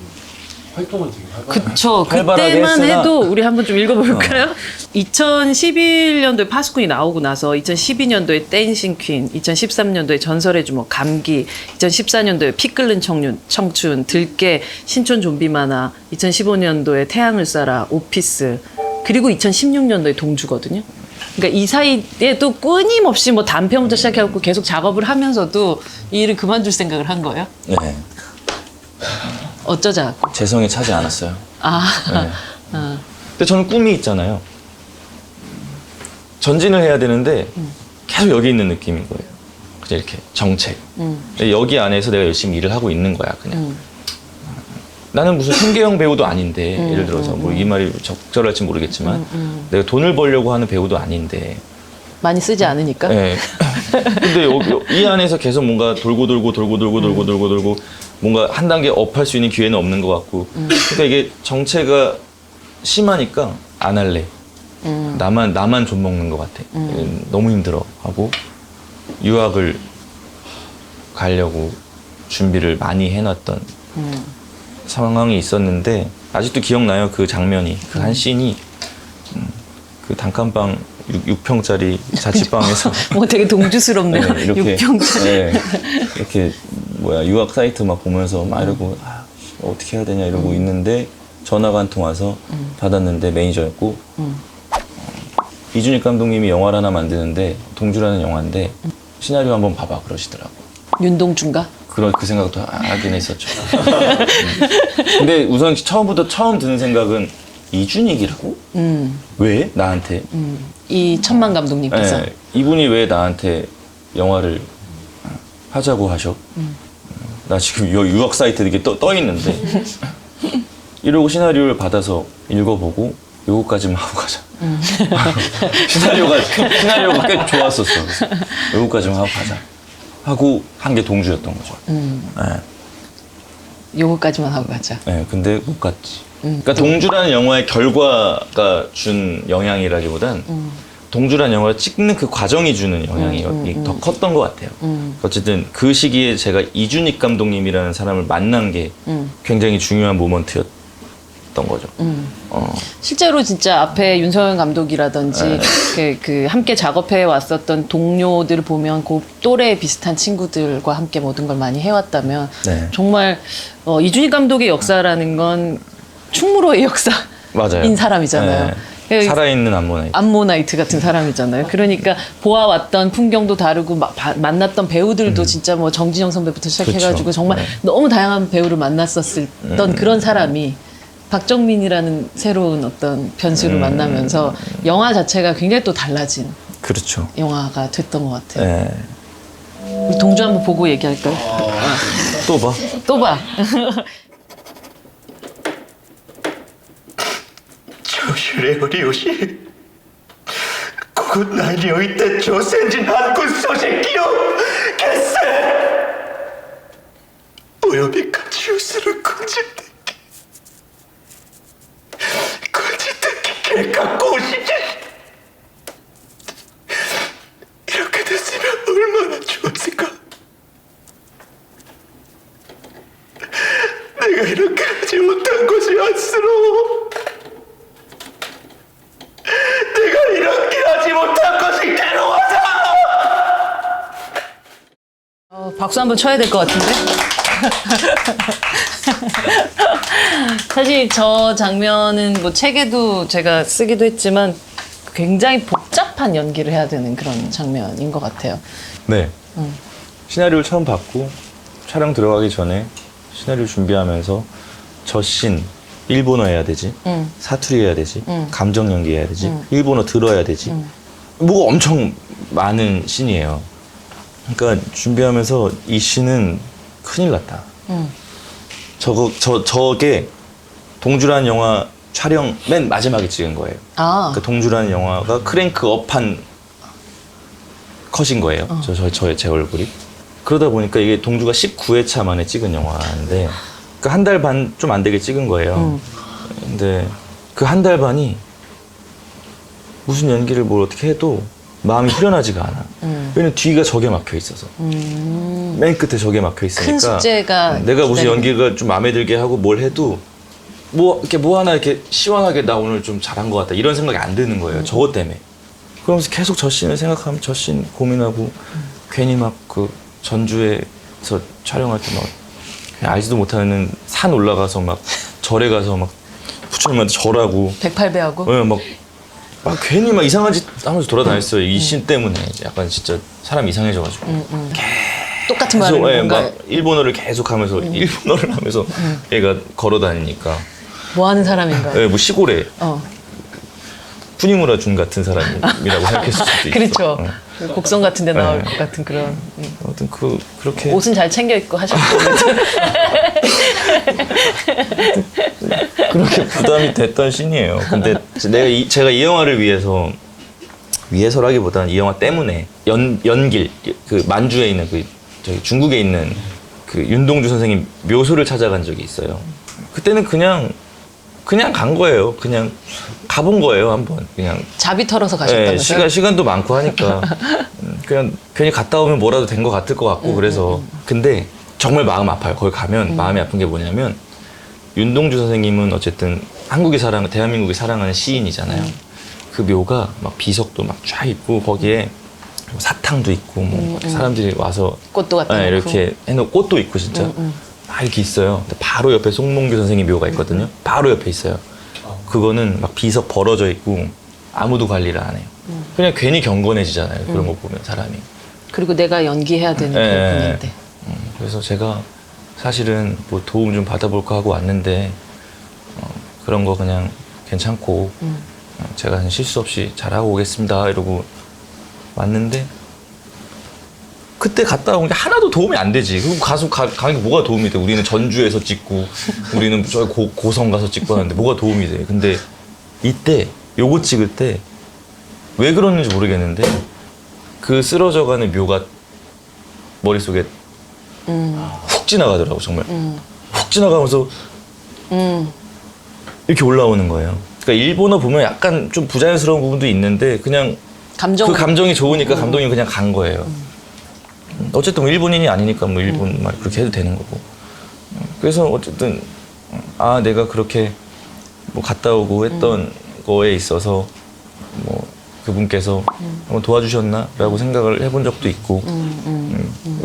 Speaker 6: 활동을 되게 활발하게
Speaker 2: 그쵸.
Speaker 1: 활발하게
Speaker 2: 그때만
Speaker 1: 했으나-
Speaker 2: 해도 우리 한번 좀 읽어볼까요? 2011년도에 파수꾼이 나오고 나서 2012년도에 댄싱 퀸, 2013년도에 전설의 주먹, 감기, 2014년도에 피 끓는 청춘, 들깨, 신촌 좀비 만화, 2015년도에 태양을 쏴라, 오피스, 그리고 2016년도에 동주거든요. 그러니까 이 사이에 또 끊임없이 뭐 단편부터 시작해갖고 계속 작업을 하면서도 이 일을 그만둘 생각을 한 거예요?
Speaker 1: 네,
Speaker 2: 어쩌자.
Speaker 1: 재성이 차지 않았어요.
Speaker 2: 아,
Speaker 1: 네. 근데 저는 꿈이 있잖아요. 전진을 해야 되는데 계속 여기 있는 느낌인 거예요. 그냥 이렇게 정책. 여기 안에서 내가 열심히 일을 하고 있는 거야, 그냥. 나는 무슨 생계형 배우도 아닌데, 예를 들어서 뭐 이 말이 적절할지 모르겠지만, 내가 돈을 벌려고 하는 배우도 아닌데.
Speaker 2: 많이 쓰지 않으니까.
Speaker 1: 네. 근데 이 안에서 계속 뭔가 돌고 뭔가 한 단계 업할 수 있는 기회는 없는 것 같고. 그러니까 이게 정체가 심하니까 안 할래. 나만 좀 먹는 것 같아. 너무 힘들어 하고 유학을 가려고 준비를 많이 해놨던 상황이 있었는데 아직도 기억나요. 그 장면이, 그 한 씬이 그 단칸방 6평짜리 자취방에서
Speaker 2: 뭐 되게 동주스럽네요.
Speaker 1: 네, 이렇게
Speaker 2: 6평짜리.
Speaker 1: 네, 이렇게 유학 사이트 막 보면서 막 이러고 어떻게 해야 되냐 이러고 있는데 전화가 한 통 와서 받았는데 매니저였고 이준익 감독님이 영화를 하나 만드는데 동주라는 영화인데 시나리오 한번 봐봐 그러시더라고.
Speaker 2: 윤동주인가?
Speaker 1: 그 생각도 하긴 했었죠. 근데 우선 처음 드는 생각은 이준익이라고? 왜 나한테?
Speaker 2: 이 천만 감독님께서.
Speaker 1: 네, 이분이 왜 나한테 영화를 하자고 하셔? 나 지금 유학 사이트 이렇게 떠 있는데 이러고 시나리오를 받아서 읽어보고 요거까지만 하고 가자. 시나리오가 꽤 좋았었어. 그래서 요거까지만 하고 가자. 하고 한 게 동주였던 거죠. 네.
Speaker 2: 요거까지만 하고 가자.
Speaker 1: 네, 근데 못 갔지. 그러니까 동주라는 영화의 결과가 준 영향이라기보단 동주라는 영화를 찍는 그 과정이 주는 영향이 더 컸던 것 같아요. 어쨌든 그 시기에 제가 이준익 감독님이라는 사람을 만난 게 굉장히 중요한 모먼트였던 거죠.
Speaker 2: 실제로 진짜 앞에 윤서영 감독이라든지 그 함께 작업해 왔었던 동료들 보면 그 또래 비슷한 친구들과 함께 모든 걸 많이 해왔다면
Speaker 1: 네.
Speaker 2: 정말 이준익 감독의 역사라는 건 충무로의 역사인
Speaker 1: 맞아요.
Speaker 2: 사람이잖아요.
Speaker 1: 네. 살아있는 암모나이트.
Speaker 2: 암모나이트 같은 사람이잖아요. 그러니까 보아왔던 풍경도 다르고 만났던 배우들도 진짜 뭐 정진영 선배부터 시작해가지고
Speaker 1: 그렇죠.
Speaker 2: 정말
Speaker 1: 네.
Speaker 2: 너무 다양한 배우를 만났었던 그런 사람이 박정민이라는 새로운 어떤 변수를 만나면서 영화 자체가 굉장히 또 달라진
Speaker 1: 그렇죠.
Speaker 2: 영화가 됐던 것 같아요.
Speaker 1: 네.
Speaker 2: 우리 동주 한번 보고 얘기할까요?
Speaker 1: 또 봐.
Speaker 2: 또 봐.
Speaker 9: 調子レオリオシ国内において朝鮮人反軍組織を結成および価値をする軍事的計画を指示 이렇게 됐으면 얼마나 좋았을까. 내가 이렇게 하지 못한 것이 안쓰러워. 내가 이렇게 하지 못한 것이 괴로워서.
Speaker 2: 박수 한번 쳐야 될 것 같은데? 사실 저 장면은 뭐 책에도 제가 쓰기도 했지만 굉장히 복잡한 연기를 해야 되는 그런 장면인 것 같아요.
Speaker 1: 네. 시나리오를 처음 받고 촬영 들어가기 전에 시나리오 준비하면서 저 씬 일본어 해야 되지, 사투리 해야 되지, 감정 연기 해야 되지, 일본어 들어야 되지. 뭐가 엄청 많은 씬이에요. 그러니까 준비하면서 이 씬은 큰일 났다. 저게 동주라는 영화 촬영 맨 마지막에 찍은 거예요.
Speaker 2: 아,
Speaker 1: 그 동주라는 영화가 크랭크업한 컷인 거예요. 제 얼굴이. 그러다 보니까 이게 동주가 19회차 만에 찍은 영화인데 그 한 달 반 좀 안 되게 찍은 거예요. 근데 그 한 달 반이 무슨 연기를 뭘 어떻게 해도 마음이 후련하지가 않아. 왜냐면 뒤가 저게 막혀 있어서. 맨 끝에 저게 막혀 있으니까.
Speaker 2: 큰 숙제가
Speaker 1: 내가 무슨
Speaker 2: 기다리는.
Speaker 1: 연기가 좀 마음에 들게 하고 뭘 해도 뭐 하나 이렇게 시원하게 나 오늘 좀 잘한 것 같다 이런 생각이 안 드는 거예요. 저것 때문에. 그러면서 계속 저 씬을 생각하면 저 씬 고민하고 괜히 막 그 전주에서 촬영할 때 막 알지도 못하는 산 올라가서 막 절에 가서 막 부처님한테 절하고
Speaker 2: 108배하고
Speaker 1: 네, 막 괜히 막 이상한 짓 하면서 돌아다녔어요. 이 씬 때문에 약간 진짜 사람 이상해져가지고
Speaker 2: 똑같은 말을
Speaker 1: 계속, 예,
Speaker 2: 뭔가
Speaker 1: 막 일본어를 계속 하면서 일본어를 하면서 얘가 걸어다니니까
Speaker 2: 뭐 하는 사람인가.
Speaker 1: 예, 뭐 시골에
Speaker 2: 어.
Speaker 1: 푸니무라 준 같은 사람이라고 생각했을 수도 있어.
Speaker 2: 그렇죠.
Speaker 1: 어.
Speaker 2: 곡성 같은 데 나올
Speaker 1: 네.
Speaker 2: 것 같은 그런.
Speaker 1: 아무튼 그렇게
Speaker 2: 옷은 잘 챙겨 입고 하셨고.
Speaker 1: 그렇게 부담이 됐던 씬이에요. 근데 제가 이 영화를 위해서라기보다는 이 영화 때문에 연길 그 만주에 있는 저기 중국에 있는 그 윤동주 선생님 묘소를 찾아간 적이 있어요. 그때는 그냥 간 거예요. 그냥 가본 거예요, 한번. 그냥.
Speaker 2: 자비 털어서
Speaker 1: 네,
Speaker 2: 가셨다면서요?
Speaker 1: 시간도 많고 하니까 그냥 괜히 갔다 오면 뭐라도 된 것 같을 것 같고 그래서 근데 정말 마음 아파요. 거기 가면 마음이 아픈 게 뭐냐면 윤동주 선생님은 어쨌든 대한민국이 사랑하는 시인이잖아요. 그 묘가 막 비석도 막 쫙 있고 거기에 뭐 사탕도 있고 뭐 사람들이 와서
Speaker 2: 꽃도 갖다
Speaker 1: 네,
Speaker 2: 놓고.
Speaker 1: 이렇게 해놓고 꽃도 있고 진짜 막 이렇게 있어요. 근데 바로 옆에 송몽규 선생님 묘가 있거든요. 바로 옆에 있어요. 그거는 막 비석 벌어져 있고 아무도 관리를 안 해요. 그냥 괜히 경건해지잖아요. 그런 거 보면 사람이.
Speaker 2: 그리고 내가 연기해야 되는
Speaker 1: 네.
Speaker 2: 부분인데.
Speaker 1: 그래서 제가 사실은 뭐 도움 좀 받아볼까 하고 왔는데 그런 거 그냥 괜찮고 제가 그냥 실수 없이 잘하고 오겠습니다 이러고 왔는데 그때 갔다 온 게 하나도 도움이 안 되지. 그럼 가는 게 뭐가 도움이 돼? 우리는 전주에서 찍고 우리는 저 고성 가서 찍고 하는데 뭐가 도움이 돼? 근데 이때 요거 찍을 때 왜 그러는지 모르겠는데 그 쓰러져가는 묘가 머릿속에 훅 지나가더라고 정말. 훅 지나가면서 이렇게 올라오는 거예요. 그러니까 일본어 보면 약간 좀 부자연스러운 부분도 있는데 그냥
Speaker 2: 감정.
Speaker 1: 그 감정이 좋으니까 감독이 그냥 간 거예요. 어쨌든 뭐 일본인이 아니니까 뭐 일본 말 그렇게 해도 되는 거고. 그래서 어쨌든 내가 그렇게 뭐 갔다 오고 했던 거에 있어서 뭐 그분께서 한번 도와주셨나라고 생각을 해본 적도 있고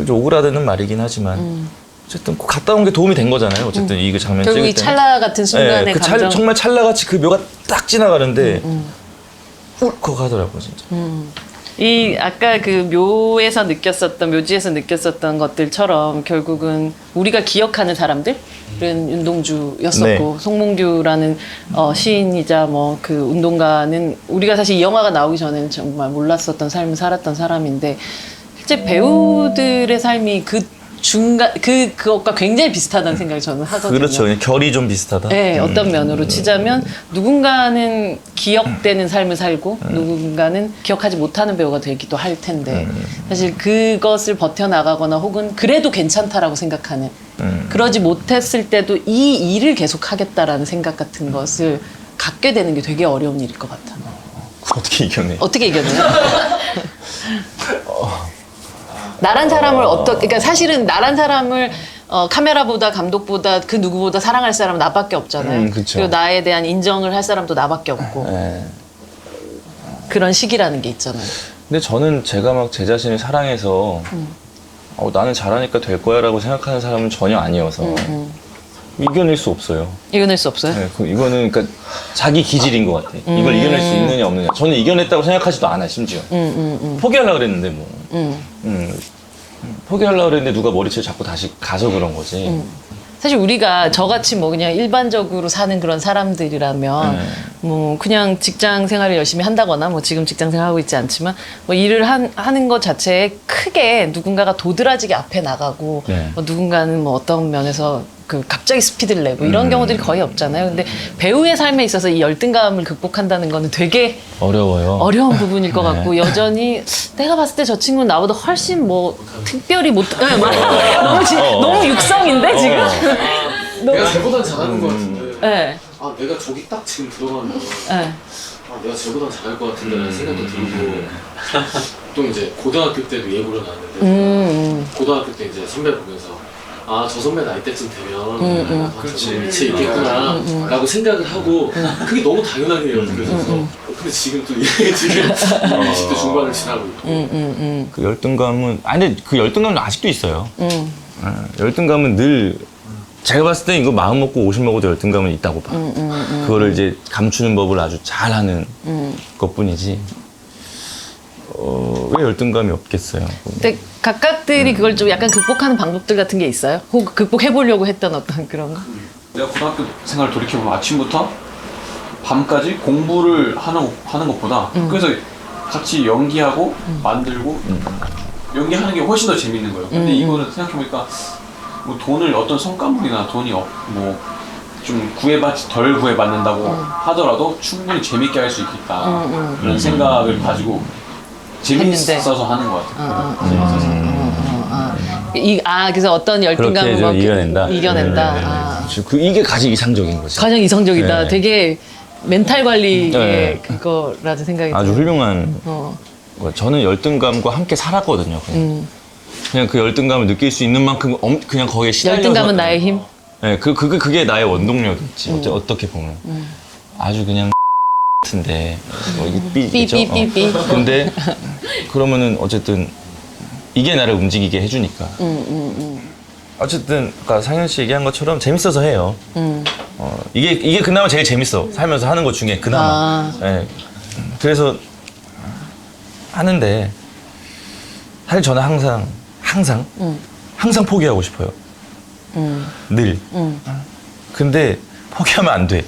Speaker 1: 좀 오그라드는 말이긴 하지만 어쨌든 꼭 갔다 온 게 도움이 된 거잖아요. 어쨌든 이 장면
Speaker 2: 결국
Speaker 1: 찍을
Speaker 2: 이
Speaker 1: 때
Speaker 2: 찰나 같은 순간의 감정.
Speaker 1: 정말 찰나같이 그 묘가 딱 지나가는데 울컥 하더라고요 진짜.
Speaker 2: 이 아까 그 묘에서 느꼈었던 묘지에서 느꼈었던 것들처럼 결국은 우리가 기억하는 사람들은 윤동주였었고
Speaker 1: 네.
Speaker 2: 송몽규라는 시인이자 뭐 그 운동가는 우리가 사실 이 영화가 나오기 전에는 정말 몰랐었던 삶을 살았던 사람인데 실제 배우들의 삶이 그 중간 그것과 굉장히 비슷하다는 생각이 저는 하거든요.
Speaker 1: 그렇죠. 그냥 결이 좀 비슷하다.
Speaker 2: 네, 어떤 면으로 치자면 누군가는 기억되는 삶을 살고 누군가는 기억하지 못하는 배우가 되기도 할 텐데 사실 그것을 버텨나가거나 혹은 그래도 괜찮다라고 생각하는 그러지 못했을 때도 이 일을 계속 하겠다라는 생각 같은 것을 갖게 되는 게 되게 어려운 일일 것 같아요.
Speaker 1: 어떻게 이겨내?
Speaker 2: 어떻게 이겨내요? 나란 사람을 그러니까 사실은 나란 사람을 카메라보다 감독보다 그 누구보다 사랑할 사람은 나밖에 없잖아요.
Speaker 1: 그쵸.
Speaker 2: 그리고 나에 대한 인정을 할 사람도 나밖에 없고
Speaker 1: 네.
Speaker 2: 그런 시기라는 게 있잖아요.
Speaker 1: 근데 저는 제가 막 제 자신을 사랑해서 나는 잘하니까 될 거야라고 생각하는 사람은 전혀 아니어서 이겨낼 수 없어요.
Speaker 2: 이겨낼 수 없어요?
Speaker 1: 네, 이거는 그러니까 자기 기질인 것 같아. 이걸 이겨낼 수 있느냐 없느냐. 저는 이겨냈다고 생각하지도 않아 심지어. 포기하려고 그랬는데 뭐. 포기하려고 그랬는데 누가 머리채를 잡고 다시 가서 그런 거지.
Speaker 2: 사실 우리가 저같이 뭐 그냥 일반적으로 사는 그런 사람들이라면 뭐 그냥 직장 생활을 열심히 한다거나 뭐 지금 직장 생활하고 있지 않지만 뭐 일을 하는 것 자체에 크게 누군가가 도드라지게 앞에 나가고
Speaker 1: 네.
Speaker 2: 뭐 누군가는 뭐 어떤 면에서 그 갑자기 스피드를 내고 이런 경우들이 거의 없잖아요. 근데 배우의 삶에 있어서 이 열등감을 극복한다는 거는 되게
Speaker 1: 어려워요.
Speaker 2: 어려운 부분일 것 같고 여전히 내가 봤을 때 저 친구는 나보다 훨씬 뭐 특별히 못 너무 육성인데 지금
Speaker 6: 내가 쟤보단 잘하는 것 같은데.
Speaker 2: 네.
Speaker 6: 아 내가 저기 딱 지금 들어가면
Speaker 2: 네.
Speaker 6: 아 내가 쟤보단 잘할 것 같은데 라는 생각도 들고 또 이제 고등학교 때도 예고를 나왔는데 고등학교 때 이제 선배 보면서 아 저 선배 나이 때쯤 되면 그렇지 밑에 있겠구나 라고 생각을 하고 그게 너무 당연하게 느껴져서 근데 지금 또 이게 지금 20대 중반을 지나고 있고
Speaker 1: 그 열등감은 근데 그 열등감은 아직도 있어요. 열등감은 늘 제가 봤을 때 이거 마음 먹고 50 먹어도 열등감은 있다고 봐. 그거를 이제 감추는 법을 아주 잘하는 것뿐이지. 왜 열등감이 없겠어요?
Speaker 2: 근데 각각들이 그걸 좀 약간 극복하는 방법들 같은 게 있어요? 혹 극복해보려고 했던 어떤 그런 거?
Speaker 3: 내가 고등학교 생활 돌이켜보면 아침부터 밤까지 공부를 하는 것보다 그래서 같이 연기하고 만들고 연기하는 게 훨씬 더 재밌는 거예요. 근데 이거는 생각해보니까 뭐 돈을 어떤 성과물이나 돈이 뭐 좀 덜 구애받는다고 하더라도 충분히 재밌게 할 수 있겠다 이런 생각을 가지고 재밌어서 하는 것 같아요.
Speaker 2: 그래서 어떤 열등감을
Speaker 1: 그렇게
Speaker 2: 막
Speaker 1: 이겨낸다.
Speaker 2: 아.
Speaker 1: 이게 가장 이상적인 거지.
Speaker 2: 가장 이성적이다.
Speaker 1: 네.
Speaker 2: 되게 멘탈 관리의
Speaker 1: 네.
Speaker 2: 그거라는 생각이
Speaker 1: 아주
Speaker 2: 들어요.
Speaker 1: 훌륭한. 저는 열등감과 함께 살았거든요. 그냥 그 열등감을 느낄 수 있는 만큼 그냥 거기에 시달려서.
Speaker 2: 열등감은 나의 힘?
Speaker 1: 네, 그게 나의 원동력이지. 어떻게 보면. 아주 그냥 같은데. 삐죠.
Speaker 2: 삐삐삐삐.
Speaker 1: 근데 그러면은 어쨌든 이게 나를 움직이게 해주니까. 어쨌든 아까 상현 씨 얘기한 것처럼 재밌어서 해요. 이게 그나마 제일 재밌어. 살면서 하는 것 중에 그나마. 네. 그래서 하는데 사실 저는 항상 포기하고 싶어요. 늘. 근데 포기하면 안 돼.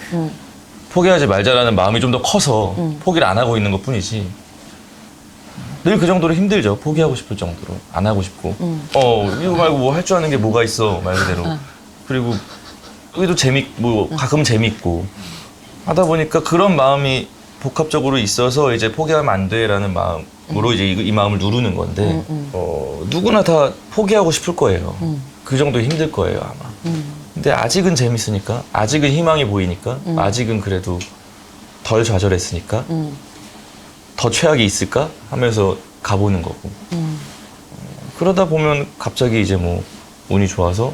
Speaker 1: 포기하지 말자라는 마음이 좀 더 커서 포기를 안 하고 있는 것 뿐이지. 늘 그 정도로 힘들죠. 포기하고 싶을 정도로. 안 하고 싶고. 이거 말고 뭐 할 줄 아는 게 뭐가 있어. 말 그대로. 그리고 여기도 가끔 재밌고. 하다 보니까 그런 마음이 복합적으로 있어서 이제 포기하면 안 돼라는 마음으로 이제 이 마음을 누르는 건데, 누구나 다 포기하고 싶을 거예요. 그 정도 힘들 거예요, 아마. 근데 아직은 재밌으니까, 아직은 희망이 보이니까, 아직은 그래도 덜 좌절했으니까, 더 최악이 있을까 하면서 가보는 거고. 그러다 보면 갑자기 이제 뭐 운이 좋아서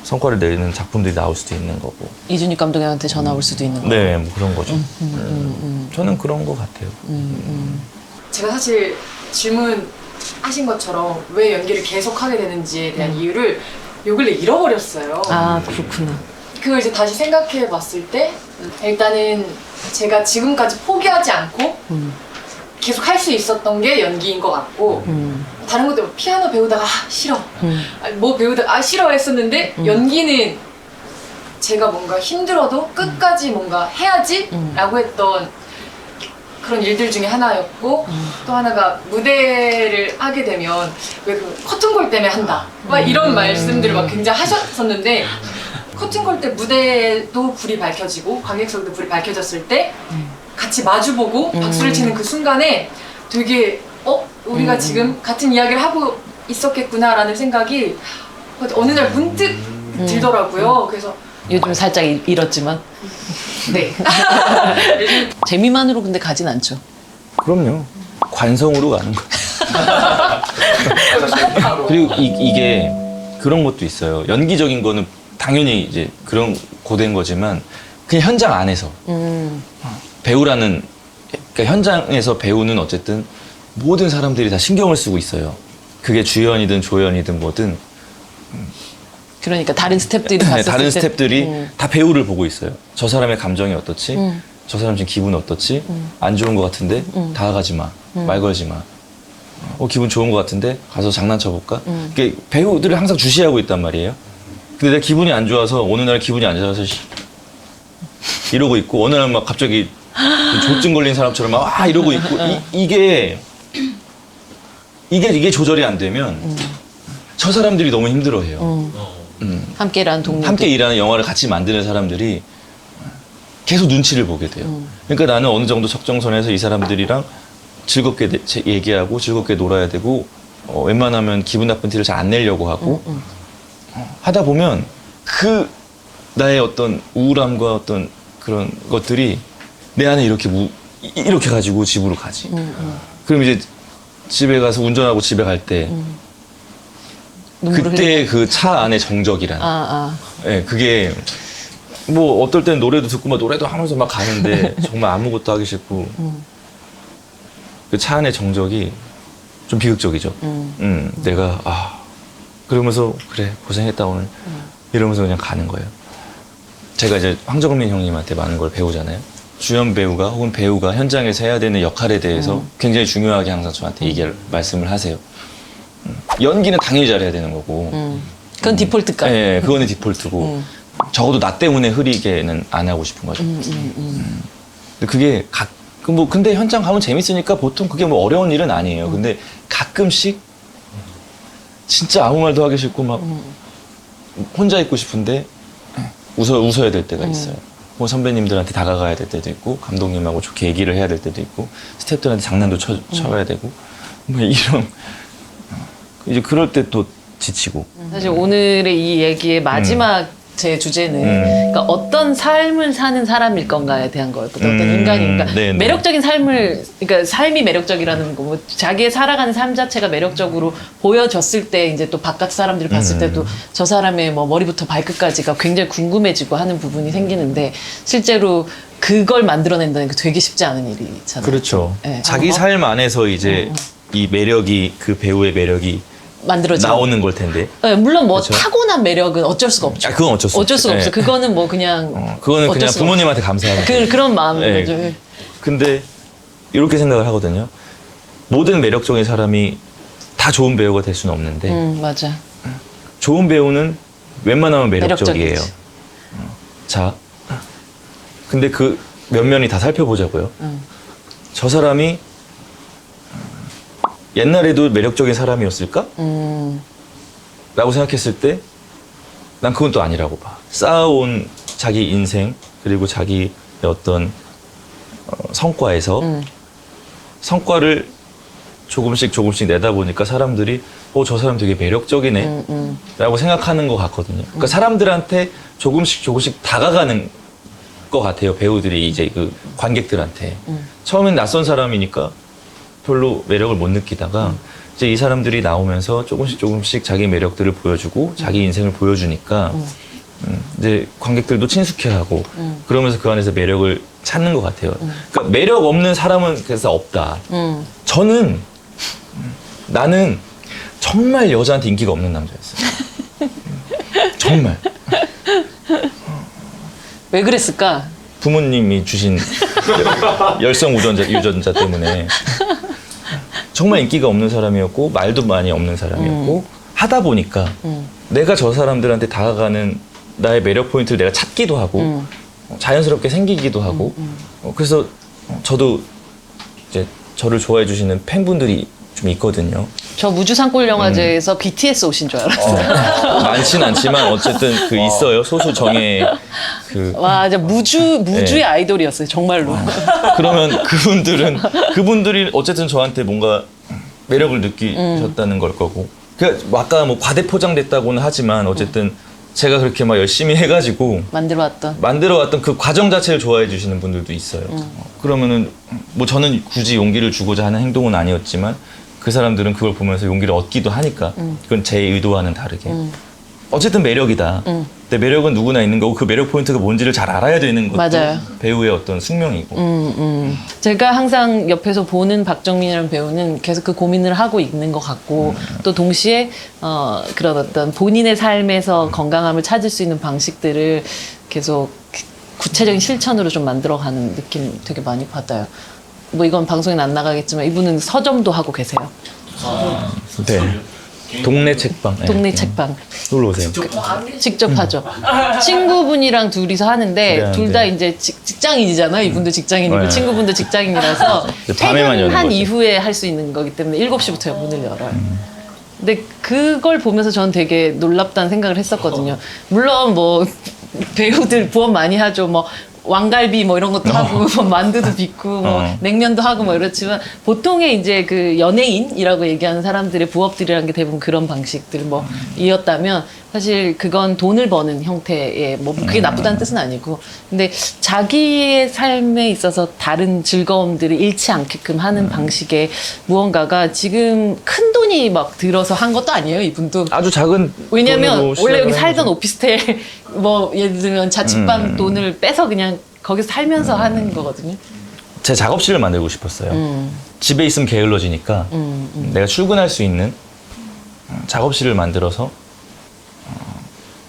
Speaker 1: 성과를 내는 작품들이 나올 수도 있는 거고.
Speaker 2: 이준익 감독님한테 전화 올 수도 있는 거.
Speaker 1: 네, 뭐 그런 거죠. 저는 그런 거 같아요.
Speaker 4: 제가 사실 질문하신 것처럼 왜 연기를 계속 하게 되는지에 대한 이유를 요 근래 잃어버렸어요.
Speaker 2: 아, 그렇구나.
Speaker 4: 그걸 이제 다시 생각해 봤을 때 일단은 제가 지금까지 포기하지 않고 계속 할 수 있었던 게 연기인 것 같고 다른 것도 뭐 피아노 배우다가 싫어 아니, 뭐 배우다가 싫어 했었는데 연기는 제가 뭔가 힘들어도 끝까지 뭔가 해야지 라고 했던 그런 일들 중에 하나였고 또 하나가 무대를 하게 되면 왜 그 커튼콜 때문에 한다 막 이런 말씀들을 막 굉장히 하셨었는데 커튼콜 때 무대도 불이 밝혀지고 관객석도 불이 밝혀졌을 때 같이 마주보고 박수를 치는 그 순간에 되게 우리가 지금 같은 이야기를 하고 있었겠구나라는 생각이 어느 날 문득 들더라고요. 그래서
Speaker 2: 요즘 살짝 잃었지만.
Speaker 4: 네.
Speaker 2: 재미만으로 근데 가진 않죠.
Speaker 1: 그럼요. 관성으로 가는 거. 그리고 이게 그런 것도 있어요. 연기적인 거는 당연히 이제 그런 고된 거지만 그냥 현장 안에서 배우라는 그러니까 현장에서 배우는 어쨌든 모든 사람들이 다 신경을 쓰고 있어요. 그게 주연이든 조연이든 뭐든.
Speaker 2: 그러니까 다른 스태프들이
Speaker 1: 네,
Speaker 2: 봤을
Speaker 1: 다른
Speaker 2: 때
Speaker 1: 스태프들이 다 배우를 보고 있어요. 저 사람의 감정이 어떻지? 저 사람 지금 기분 어떻지? 안 좋은 것 같은데 다가가지 마. 말 걸지 마. 기분 좋은 것 같은데 가서 장난쳐 볼까? 그러니까 배우들을 항상 주시하고 있단 말이에요. 근데 내가 기분이 안 좋아서 어느 날 기분이 안 좋아서 이러고 있고 어느 날 막 갑자기 조증 걸린 사람처럼 막 이러고 있고 이게 조절이 안 되면 저 사람들이 너무 힘들어해요.
Speaker 2: 함께 일하는 동료.
Speaker 1: 함께 일하는 영화를 같이 만드는 사람들이 계속 눈치를 보게 돼요. 그러니까 나는 어느 정도 적정선에서 이 사람들이랑 즐겁게 얘기하고 즐겁게 놀아야 되고 웬만하면 기분 나쁜 티를 잘 안 내려고 하고 하다 보면 그 나의 어떤 우울함과 어떤 그런 것들이 내 안에 이렇게 가지고 집으로 가지. 그럼 이제 집에 가서 운전하고 집에 갈 때 그때 그 차 안의 정적이란. 예, 그게 뭐 어떨 땐 노래도 듣고 막 노래도 하면서 막 가는데 정말 아무것도 하기 싫고 그 차 안의 정적이 좀 비극적이죠. 내가 그러면서 그래 고생했다 오늘 이러면서 그냥 가는 거예요. 제가 이제 황정민 형님한테 많은 걸 배우잖아요. 주연 배우가 혹은 배우가 현장에서 해야 되는 역할에 대해서 굉장히 중요하게 항상 저한테 말씀을 하세요. 연기는 당연히 잘해야 되는 거고.
Speaker 2: 그건 디폴트가.
Speaker 1: 네, 그거는 디폴트고. 적어도 나 때문에 흐리게는 안 하고 싶은 거죠. 근데 그게 근데 현장 가면 재밌으니까 보통 그게 뭐 어려운 일은 아니에요. 근데 가끔씩 진짜 아무 말도 하기 싫고 막 혼자 있고 싶은데 웃어야 될 때가 있어요. 뭐 선배님들한테 다가가야 될 때도 있고 감독님하고 좋게 얘기를 해야 될 때도 있고 스태프들한테 장난도 쳐야 되고 뭐 이런 이제 그럴 때 또 지치고.
Speaker 2: 사실 오늘의 이 얘기의 마지막 제 주제는 그러니까 어떤 삶을 사는 사람일 건가에 대한 거였거든요. 어떤 인간인가.
Speaker 1: 네네.
Speaker 2: 매력적인 삶을 그러니까 삶이 매력적이라는 거, 뭐 자기의 살아가는 삶 자체가 매력적으로 보여졌을 때 이제 또 바깥 사람들이 봤을 때도 저 사람의 뭐 머리부터 발끝까지가 굉장히 궁금해지고 하는 부분이 생기는데 실제로 그걸 만들어낸다는 게 되게 쉽지 않은 일이잖아요.
Speaker 1: 그렇죠.
Speaker 2: 네.
Speaker 1: 자기 삶 안에서 이제 이 매력이 그 배우의 매력이
Speaker 2: 만들어지고
Speaker 1: 나오는 걸 텐데.
Speaker 2: 네, 물론 뭐
Speaker 1: 그렇죠?
Speaker 2: 타고난 매력은 어쩔 수가 없죠.
Speaker 1: 그건 어쩔 수 없죠.
Speaker 2: 수가 없어.
Speaker 1: 네.
Speaker 2: 그거는 뭐 그냥
Speaker 1: 그거는
Speaker 2: 어쩔
Speaker 1: 그냥
Speaker 2: 수가
Speaker 1: 부모님한테 감사하는 거예요.
Speaker 2: 그런 마음인
Speaker 1: 네.
Speaker 2: 거죠.
Speaker 1: 근데 이렇게 생각을 하거든요. 모든 매력적인 사람이 다 좋은 배우가 될 수는 없는데
Speaker 2: 맞아.
Speaker 1: 좋은 배우는 웬만하면 매력적이에요.
Speaker 2: 매력적이지.
Speaker 1: 자, 근데 그 면면이 다 살펴보자고요. 저 사람이 옛날에도 매력적인 사람이었을까? 라고 생각했을 때 난 그건 또 아니라고 봐. 쌓아온 자기 인생 그리고 자기의 어떤 성과에서 성과를 조금씩 내다보니까 사람들이 저 사람 되게 매력적이네 라고 생각하는 것 같거든요. 그러니까 사람들한테 조금씩 다가가는 것 같아요. 배우들이 이제 그 관객들한테. 처음엔 낯선 사람이니까 별로 매력을 못 느끼다가 이제 이 사람들이 나오면서 조금씩 자기 매력들을 보여주고 자기 인생을 보여주니까 이제 관객들도 친숙해하고 그러면서 그 안에서 매력을 찾는 것 같아요. 그러니까 매력 없는 사람은 그래서 없다. 저는 나는 정말 여자한테 인기가 없는 남자였어요. 정말.
Speaker 2: 왜 그랬을까?
Speaker 1: 부모님이 주신 열성 유전자 때문에 정말 인기가 없는 사람이었고 말도 많이 없는 사람이었고 하다 보니까 내가 저 사람들한테 다가가는 나의 매력 포인트를 내가 찾기도 하고 자연스럽게 생기기도 하고 그래서 저도 이제 저를 좋아해 주시는 팬분들이 좀 있거든요.
Speaker 2: 저 무주 산골 영화제에서 BTS 오신 줄 알았어요.
Speaker 1: 많진 않지만 어쨌든 그 있어요. 소수 정예 그
Speaker 2: 와, 진짜 무주의
Speaker 1: 네.
Speaker 2: 아이돌이었어요. 정말로.
Speaker 1: 그러면 그분들이 어쨌든 저한테 뭔가 매력을 느끼셨다는 걸 거고. 그 아까 뭐 과대 포장됐다고는 하지만 어쨌든 제가 그렇게 막 열심히 해가지고 만들어왔던 그 과정 자체를 좋아해 주시는 분들도 있어요. 그러면은 뭐 저는 굳이 용기를 주고자 하는 행동은 아니었지만 그 사람들은 그걸 보면서 용기를 얻기도 하니까 그건 제 의도와는 다르게 어쨌든 매력이다. 근데 매력은 누구나 있는 거고 그 매력 포인트가 뭔지를 잘 알아야 되는 것도
Speaker 2: 맞아요.
Speaker 1: 배우의 어떤 숙명이고.
Speaker 2: 제가 항상 옆에서 보는 박정민이라는 배우는 계속 그 고민을 하고 있는 것 같고 또 동시에 그런 어떤 본인의 삶에서 건강함을 찾을 수 있는 방식들을 계속 구체적인 실천으로 좀 만들어가는 느낌 되게 많이 받아요. 뭐 이건 방송에 안 나가겠지만 이분은 서점도 하고 계세요.
Speaker 1: 네. 동네 책방.
Speaker 2: 동네 책방.
Speaker 1: 놀러 오세요.
Speaker 2: 직접 하죠. 친구분이랑 둘이서 하는데
Speaker 1: 그래,
Speaker 2: 둘 다
Speaker 1: 네.
Speaker 2: 이제 직장인이잖아요. 이분도 직장인이고
Speaker 1: 네.
Speaker 2: 친구분도 직장인이라서
Speaker 1: 밤에만 여는
Speaker 2: 퇴근한
Speaker 1: 거죠.
Speaker 2: 이후에 할 수 있는 거기 때문에 7시부터 문을 열어요. 근데 그걸 보면서 저는 되게 놀랍다는 생각을 했었거든요. 물론 뭐 배우들 부업 많이 하죠. 뭐 왕갈비 뭐 이런 것도 하고 뭐 만두도 빚고 뭐 냉면도 하고 뭐 이렇지만 보통의 이제 그 연예인이라고 얘기하는 사람들의 부업들이라는 게 대부분 그런 방식들 뭐 이었다면 사실 그건 돈을 버는 형태의 뭐 그게 나쁘다는 뜻은 아니고 근데 자기의 삶에 있어서 다른 즐거움들을 잃지 않게끔 하는 방식의 무언가가 지금 큰 돈이 막 들어서 한 것도 아니에요 이분도
Speaker 1: 아주 작은
Speaker 2: 왜냐면
Speaker 1: 돈으로
Speaker 2: 원래 여기
Speaker 1: 시작을
Speaker 2: 살던
Speaker 1: 한
Speaker 2: 오피스텔 뭐 예를 들면 자취방 돈을 빼서 그냥 거기서 살면서 하는 거거든요.
Speaker 1: 제 작업실을 만들고 싶었어요. 집에 있으면 게을러지니까 내가 출근할 수 있는 작업실을 만들어서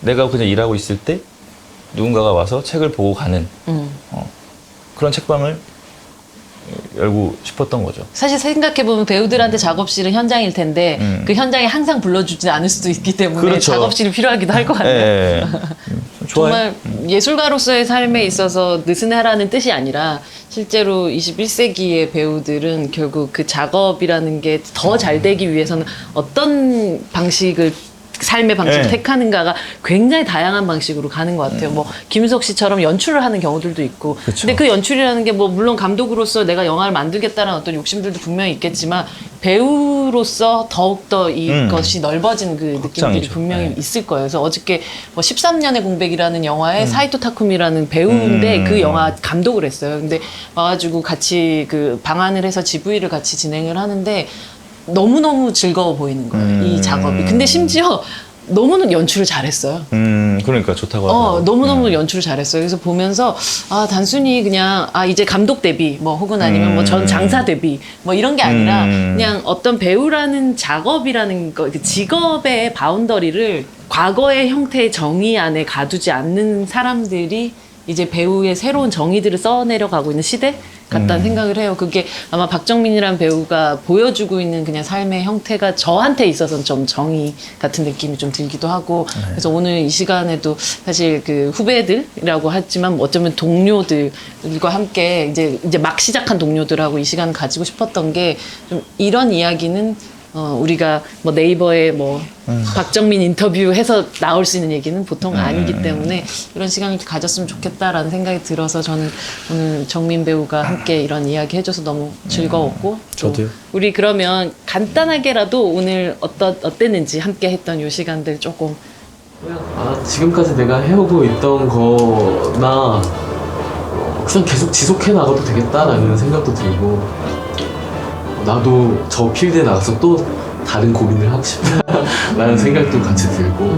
Speaker 1: 내가 그냥 일하고 있을 때 누군가가 와서 책을 보고 가는 그런 책방을 열고 싶었던 거죠.
Speaker 2: 사실 생각해보면 배우들한테 작업실은 현장일 텐데 그 현장에 항상 불러주지 않을 수도 있기 때문에
Speaker 1: 그렇죠.
Speaker 2: 작업실이 필요하기도 할 것 같아요.
Speaker 1: 예. 좋아요.
Speaker 2: 정말 예술가로서의 삶에 있어서 느슨해라는 뜻이 아니라 실제로 21세기의 배우들은 결국 그 작업이라는 게 더 잘 되기 위해서는 어떤 방식을 삶의 방식을
Speaker 1: 네.
Speaker 2: 택하는가가 굉장히 다양한 방식으로 가는 것 같아요. 뭐 김윤석 씨처럼 연출을 하는 경우들도 있고,
Speaker 1: 그쵸.
Speaker 2: 근데 그 연출이라는 게 뭐 물론 감독으로서 내가 영화를 만들겠다는 어떤 욕심들도 분명히 있겠지만 배우로서 더욱더 이것이 넓어진 그 느낌들이
Speaker 1: 확장이죠.
Speaker 2: 분명히
Speaker 1: 네.
Speaker 2: 있을 거예요. 그래서 어저께 뭐 13년의 공백이라는 영화에 사이토 타쿠미라는 배우인데 그 영화 감독을 했어요. 근데 와가지고 같이 그 방한을 해서 GV를 같이 진행을 하는데 너무너무 즐거워 보이는 거예요. 이 작업이. 근데 심지어 너무너무 연출을 잘했어요.
Speaker 1: 그러니까 좋다고 하더라고요.
Speaker 2: 너무너무 연출을 잘했어요. 그래서 보면서 아 단순히 그냥 아 이제 감독 데뷔 뭐 혹은 아니면 뭐 전 장사 데뷔 뭐 이런 게 아니라 그냥 어떤 배우라는 작업이라는 거, 그 직업의 바운더리를 과거의 형태의 정의 안에 가두지 않는 사람들이 이제 배우의 새로운 정의들을 써내려가고 있는 시대 같다는 생각을 해요. 그게 아마 박정민이라는 배우가 보여주고 있는 그냥 삶의 형태가 저한테 있어서는 좀 정의 같은 느낌이 좀 들기도 하고 그래서 오늘 이 시간에도 사실 그 후배들이라고 하지만 어쩌면 동료들과 함께 이제 막 시작한 동료들하고 이 시간을 가지고 싶었던 게 좀 이런 이야기는 우리가 뭐 네이버에 뭐 박정민 인터뷰 해서 나올 수 있는 얘기는 보통 아니기 때문에 이런 시간을 가졌으면 좋겠다라는 생각이 들어서 저는 오늘 정민 배우가 함께 이런 이야기 해줘서 너무 즐거웠고 또
Speaker 1: 저도요.
Speaker 2: 우리 그러면 간단하게라도 오늘 어땠는지 함께 했던 이 시간들 조금
Speaker 6: 아, 지금까지 내가 해오고 있던 거나 그냥 계속 지속해 나가도 되겠다라는 생각도 들고 나도 저 필드에 나가서 또 다른 고민을 하고 싶다라는 생각도 같이 들고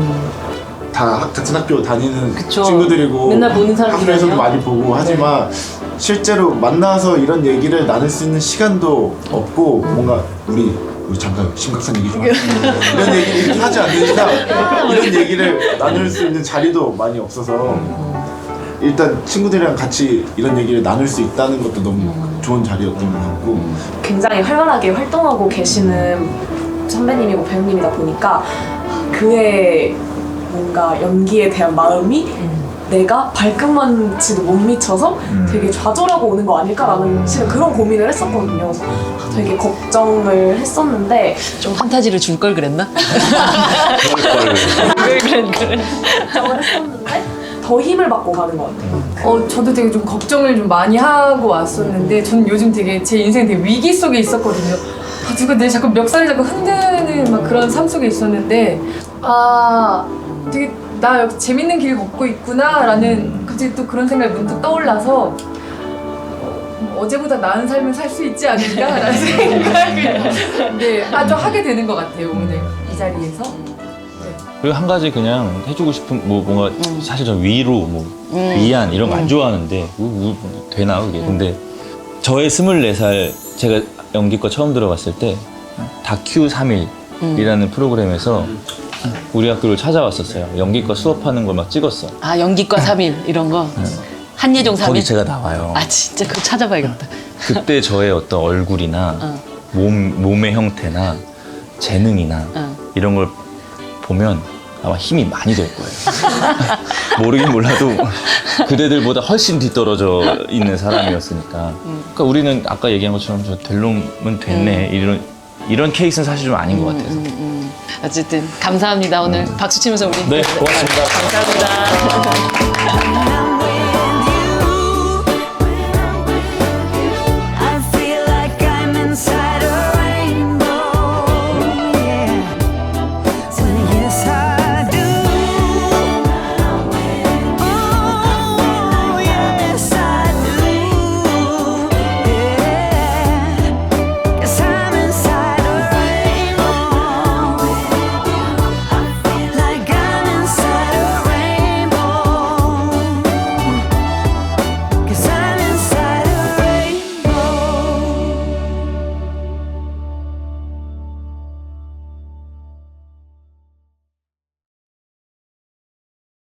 Speaker 8: 다 같은 학교 다니는
Speaker 2: 그쵸.
Speaker 8: 친구들이고
Speaker 2: 맨날 보는 사람들이잖아요.
Speaker 8: 학교에서도 많이 보고 하지만 실제로 만나서 이런 얘기를 나눌 수 있는 시간도 없고 뭔가 우리 잠깐 심각한 얘기 좀 할게요. 이런 얘기를 하지 않는 이상 이런 얘기를 나눌 수 있는 자리도 많이 없어서 일단 친구들이랑 같이 이런 얘기를 나눌 수 있다는 것도 너무 좋은 자리였던 것 같고
Speaker 5: 굉장히 활발하게 활동하고 계시는 선배님이고 배우님이다 보니까 그의 뭔가 연기에 대한 마음이 내가 발끝만치도 못 미쳐서 되게 좌절하고 오는 거 아닐까라는 실은 그런 고민을 했었거든요. 그래서 되게 걱정을 했었는데
Speaker 2: 좀 판타지를 줄 걸 그랬나?
Speaker 5: 걱정을 했었는데 더 힘을 받고 가는 것 같아요.
Speaker 4: 저도 되게 좀 걱정을 좀 많이 하고 왔었는데 저는 요즘 되게 제 인생 되게 위기 속에 있었거든요. 누가 내 자꾸 멱살을 자꾸 흔드는 막 그런 삶 속에 있었는데 되게 나 여기 재밌는 길 걷고 있구나라는 갑자기 또 그런 생각이 문득 떠올라서 어제보다 나은 삶을 살 수 있지 않을까라는 생각을 좀 하게 되는 것 같아요 오늘 이 자리에서.
Speaker 1: 그리고 한 가지 그냥 해주고 싶은 뭔가 사실 전 위로 위안 이런 거 안 좋아하는데 되나 그게. 근데 저의 24살 제가 연기과 처음 들어갔을 때 다큐 3일이라는 프로그램에서 우리 학교를 찾아왔었어요. 연기과 수업하는 걸 막 찍었어.
Speaker 2: 아, 연기과 3일 이런 거. 한예종 3일.
Speaker 1: 거기 제가 나와요.
Speaker 2: 아, 진짜 그거 찾아봐야겠다.
Speaker 1: 그때 저의 어떤 얼굴이나 몸의 형태나 재능이나 이런 걸 보면 아마 힘이 많이 될 거예요. 모르긴 몰라도 그대들보다 훨씬 뒤떨어져 있는 사람이었으니까. 그러니까 우리는 아까 얘기한 것처럼 저 될 놈은 됐네. 이런 케이스는 사실 좀 아닌 것 같아서.
Speaker 2: 어쨌든 감사합니다. 오늘 박수 치면서 우리.
Speaker 1: 네, 고맙습니다.
Speaker 2: 감사합니다.